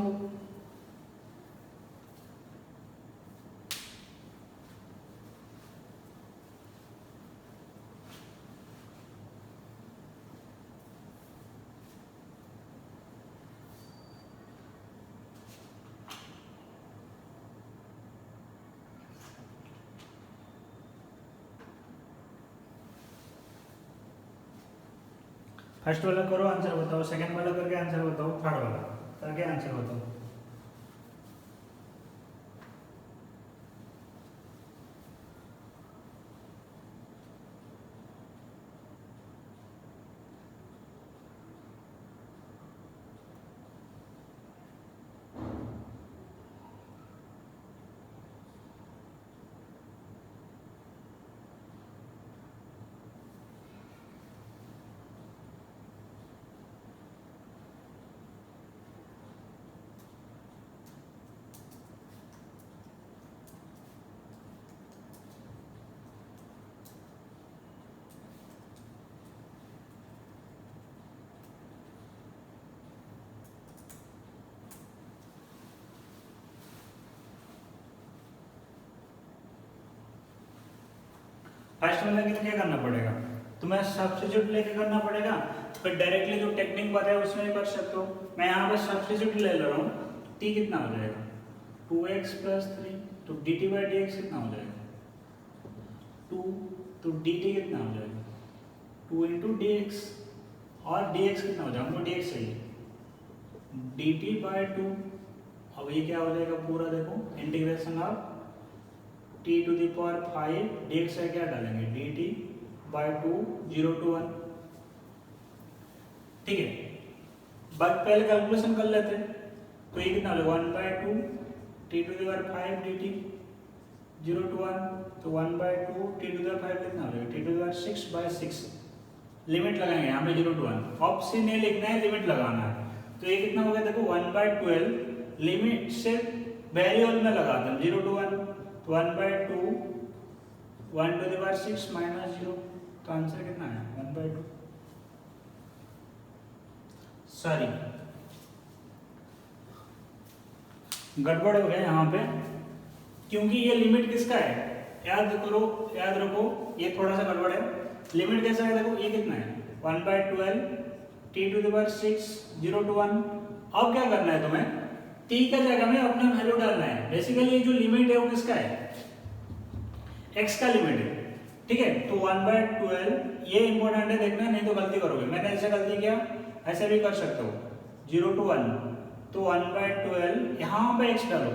फर्स्ट वाला करो आंसर बताओ सेकंड वाला करके आंसर बताओ थर्ड वाला करके आंसर बताओ। फर्स्ट वाले के लिए क्या करना पड़ेगा तुम्हें सब्स्टिट्यूट लेके करना पड़ेगा, फिर डायरेक्टली जो टेक्निक बताया उसमें भी कर सकते हो। मैं यहाँ पे सब्स्टिट्यूट ले रहा हूँ, t कितना हो जाएगा 2x + 3, तो dt/dx कितना हो जाएगा 2, तो dt कितना हो जाएगा 2 × dx, और dx कितना हो जाएगा, हमको dx चाहिए dt/2। अब ये क्या हो जाएगा पूरा, देखो इंटीग्रेशन ऑफ t⁵ dx है, क्या डालेंगे dt/2 0 to 1। ठीक है, बात पहले कैलकुलेशन कर लेते हैं। तो ये कितना हो जाएगा 1/2 t⁵ dt 0 to 1, तो 1/2 t⁵ कितना हो जाएगा t⁵6/6। लिमिट लगाएंगे यहाँ पे 0 to 1, ऑप्शन नहीं लिखना है, लिमिट लगाना है। तो ये कितना हो गया देखो 1/12, लिमिट से वेरिएबल में लगाते हैं 0 to 1, तो 1/2 1⁻6 - 0, तो आंसर कितना है 1/2। सॉरी गड़बड़ हो गया यहाँ पे, क्योंकि ये लिमिट किसका है, याद रखो ये थोड़ा सा गड़बड़ है। लिमिट कैसा है देखो, ये कितना है 1/12 t⁵ 0 to 1। अब क्या करना है तुम्हें, t का जगह में अपना वैल्यू डालना है। बेसिकली ये जो लिमिट है वो किसका है, x का लिमिट है। ठीक है, तो 1/12 ये इंपॉर्टेंट है देखना, नहीं तो गलती करोगे। मैंने ऐसे गलती किया, ऐसे भी कर सकते हो 0 to 1, तो 1/12 यहाँ पे x डालो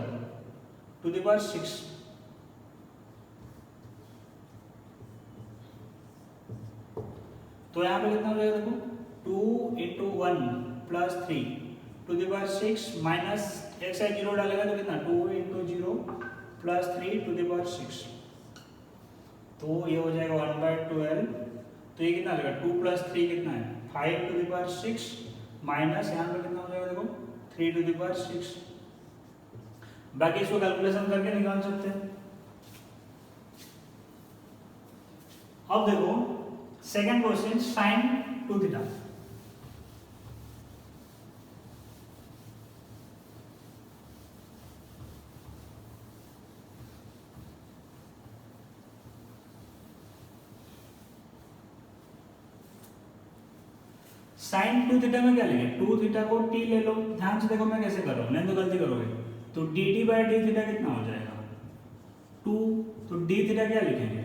2⁶। तो यहाँ पे कितना हो जाएगा देखो 2 × 1 + 3 2⁶ माइनस x है 0 डालेगा तो कितना 2 × 0 + 3 2⁶। तो ये हो जाएगा 1/12, तो ये कितना आ जाएगा 2 + 3 कितना है 5⁶, माइनस यहाँ पे कितना हो जाएगा देखो 3⁶। बाकी इसको कैलकुलेशन करके निकाल सकते हैं। अब देखो सेकंड क्वेश्चन, sin 2θ। sin 2θ में क्या लेंगे, 2θ को t ले लो। ध्यान से देखो मैं कैसे कर रहा हूँ, नहीं तो गलती करोगे। तो dt/dθ कितना हो जाएगा 2, तो dθ क्या लिखेंगे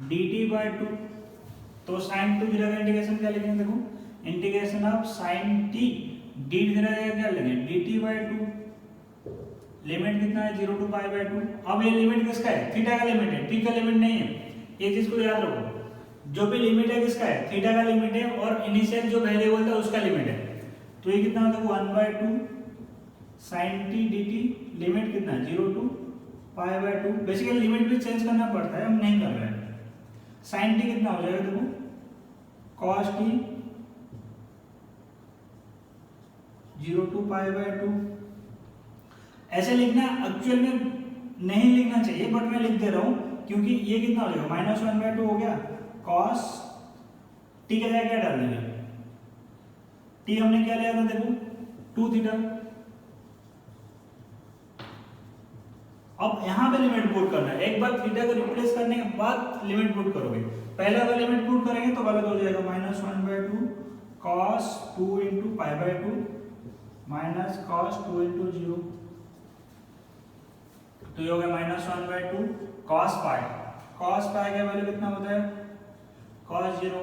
dt/2। तो sin 2θ का इंटीग्रेशन क्या लिखेंगे देखो, integration of sin t dθ क्या लेंगे dt/2। लिमिट कितना है 0 to π/2। अब ये लिमिट किसका है, थीटा का लिमिट है, t का लिमिट नहीं है। ये चीज को याद रखो, जो भी लिमिट है किसका है, थीटा का लिमिट है, और इनिशियल जो वेरिएबल था उसका लिमिट है। तो ये कितना होता है 1/2 sin t dt, लिमिट कितना है 0 to π/2। बेसिकली लिमिट भी चेंज करना पड़ता है, हम नहीं कर रहे हैं। sin t कितना हो जाएगा देखो cos t 0 to π/2। ऐसे लिखना एक्चुअल में नहीं लिखना चाहिए, बट मैं लिख दे रहा हूं क्योंकि ये कितना हो जाएगा -1/2 हो गया। cos t का जगह क्या डाल देंगे, t हमने क्या लिया था देखो 2θ। अब यहां पे लिमिट पुट करना है, एक बार थीटा को रिप्लेस करने के बाद लिमिट पुट करोगे। पहले अगर लिमिट पुट करेंगे तो गलत हो जाएगा, -1/2 cos 2 × π/2 माइनस cos 2 × 0, तो ये हो गया -1/2 cos π। cos π का वैल्यू कितना होता है cos 0,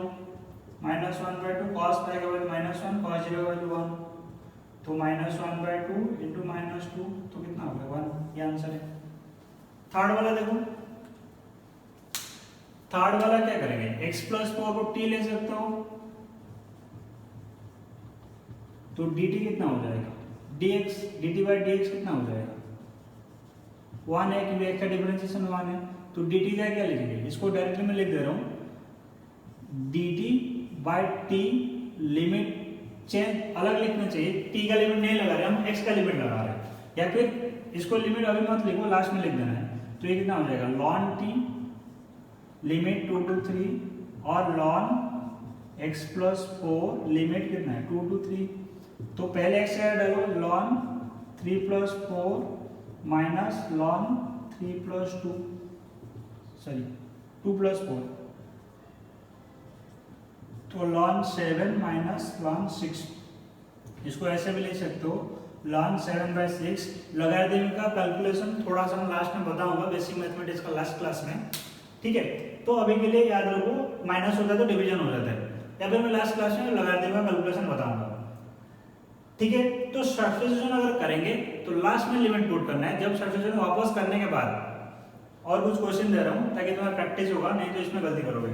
-1/2 cos π का वैल्यू -1, cos 0 का वैल्यू 1, तो -1/2 × -2, तो कितना हो गया 1। ये आंसर है। थर्ड वाला देखो, थर्ड वाला क्या करेंगे, x + 4 को t ले सकते हो, तो dt कितना हो जाएगा dx, dt/dx कितना हो जाएगा 1 है, क्योंकि x का डिफरेंशिएशन 1 है। तो dt का क्या लिखेंगे, इसको डायरेक्टली मैं लिख दे रहा हूं dt/t। लिमिट चेंज अलग लिखना चाहिए, t का लिमिट नहीं लगा रहे हम, x का लिमिट लगा रहे हैं। या फिर इसको लिमिट अभी मत लिखो, लास्ट में लिख देना है। तो ये कितना हो जाएगा ln t लिमिट 2 to 3 और ln x + 4 लिमिट कितना है 2 to 3। तो पहले x का डालो ln 3 + 4 माइनस ln 3 + 2 + 4। तो ln 7 माइनस ln 6, इसको ऐसे भी ले सकते हो ln 7/6। लॉगरिथम का कैलकुलेशन थोड़ा सा लास्ट में बताऊंगा बेसिक मैथमेटिक्स का लास्ट क्लास में, ठीक है। तो अभी के लिए याद रखो, माइनस होता है तो डिवीजन हो जाता है, या फिर मैं लास्ट क्लास में लॉगरिथम का कैलकुलेशन बताऊंगा, ठीक है। तो सब्स्टिट्यूशन अगर करेंगे तो लास्ट में लिमिट पुट करना है, जब सब्स्टिट्यूशन वापस करने के बाद। और कुछ क्वेश्चन दे रहा हूं ताकि तुम्हारा प्रैक्टिस होगा, नहीं तो इसमें गलती करोगे।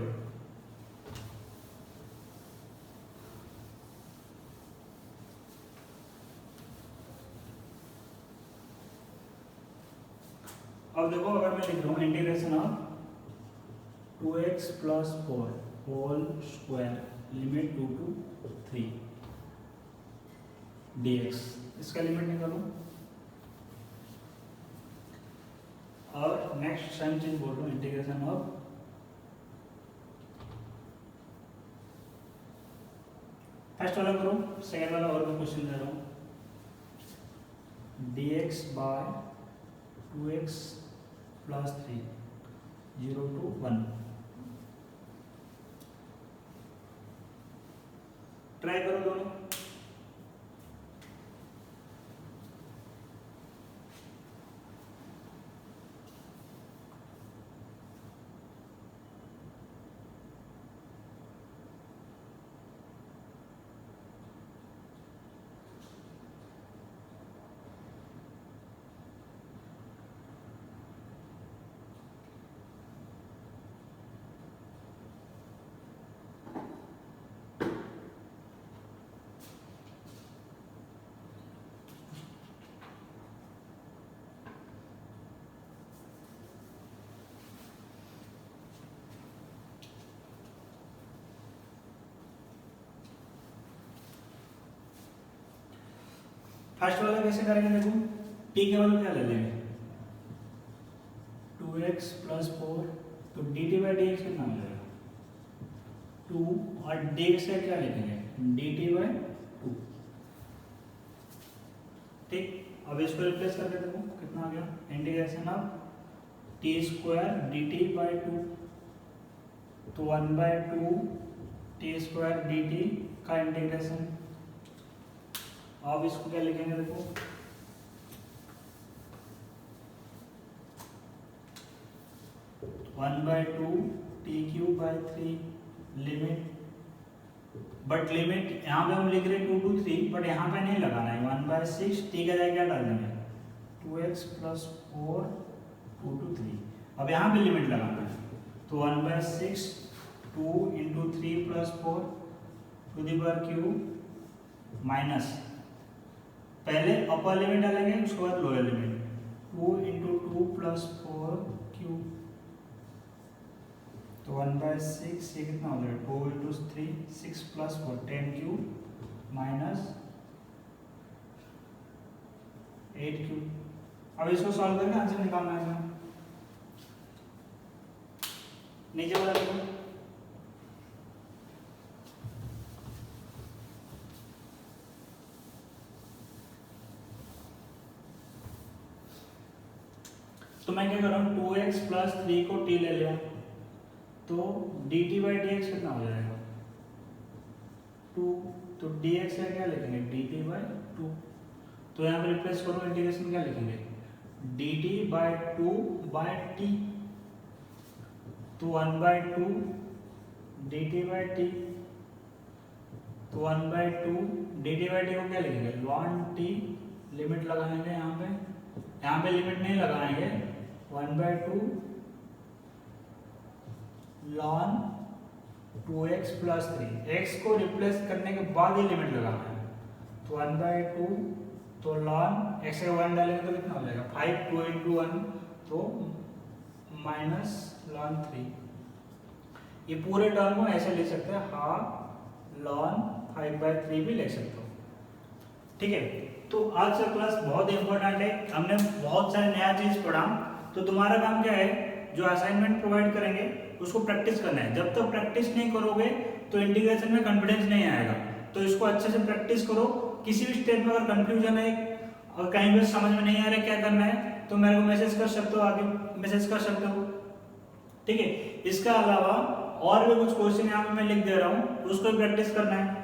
अब देखो, अगर मैं लिख रहा हूं integration of 2x + 4 whole square limit 2 to 3 dx, इसका लिमिट निकालो। और नेक्स्ट सेम चीज बोल रहा हूँ, इंटीग्रेशन ऑफ फर्स्ट वाला करो, सेकंड वाला और भी क्वेश्चन दे रहा हूँ। dx by 2x + 3 0 to 1, try करो दोनों। फर्स्ट वाला कैसे करेंगे, देखो t के वैल्यू क्या ले लेंगे, 2x + 4, तो dt/dx कितना हो जाएगा 2, और dx का क्या लिखेंगे dt/2, ठीक। अब इसको रिप्लेस करके देखो कितना आ गया, इंटीग्रेशन ऑफ t² dt/2, तो 1/2 t² dt का इंटीग्रेशन। अब इसको क्या लिखेंगे, देखो 1/2 t³ लिमिट, बट लिमिट यहाँ पे हम लिख रहे हैं 2 to 3, बट यहाँ पे नहीं लगाना है, 1/6 t का जगह क्या डाल देंगे 2x + 4 2 to 3। अब यहाँ पे लिमिट लगाना है, तो 1/6 2 × 3 + 4 टू द माइनस, पहले अपर लिमिट डालेंगे उसके बाद लोअर लिमिट, 2 × 2 + 4 क्यूब, तो 1/6 ये कितना हो जाएगा 2 × 3 6 + 4 10 क्यूब माइनस 8 क्यूब। अब इसको सॉल्व करके आंसर निकालना है। नीचे वाला देखो, तो मैं क्या कर रहा हूँ 2x + 3 को t ले लिया, तो dt/dx कितना हो जाएगा 2, तो dx का क्या लिखेंगे dt/2, तो यहाँ पे रिप्लेस करो, इंटीग्रेशन क्या लिखेंगे dt/2/t, तो 1/2 dt/t, तो 1/2 dt/t को क्या लिखेंगे ln t, लिमिट लगाएंगे यहाँ पे लिमिट नहीं लगाएंगे, 1/2 ln 2x + 3, x को रिप्लेस करने के बाद ही लिमिट लगाना है, तो 1/2, तो ln x का 1 डालेंगे तो कितना हो जाएगा 5, 2 × 1 तो माइनस ln 3। ये पूरे टर्म को ऐसे ले सकते हैं, हाफ ln 5/3 भी ले सकते हो, ठीक है। तो आज का क्लास बहुत इंपॉर्टेंट है, हमने बहुत सारे नया चीज पढ़ा, तो तुम्हारा काम क्या है, जो असाइनमेंट प्रोवाइड करेंगे उसको प्रैक्टिस करना है। जब तक प्रैक्टिस नहीं करोगे तो इंटीग्रेशन में कॉन्फिडेंस नहीं आएगा, तो इसको अच्छे से प्रैक्टिस करो। किसी भी स्टेप में अगर कंफ्यूजन है और कहीं भी समझ में नहीं आ रहा क्या करना है, तो मेरे को मैसेज कर सकते हो, आगे मैसेज कर सकते हो, ठीक है। इसका अलावा और भी कुछ क्वेश्चन यहाँ पे मैं लिख दे रहा हूँ, तो उसको प्रैक्टिस करना है।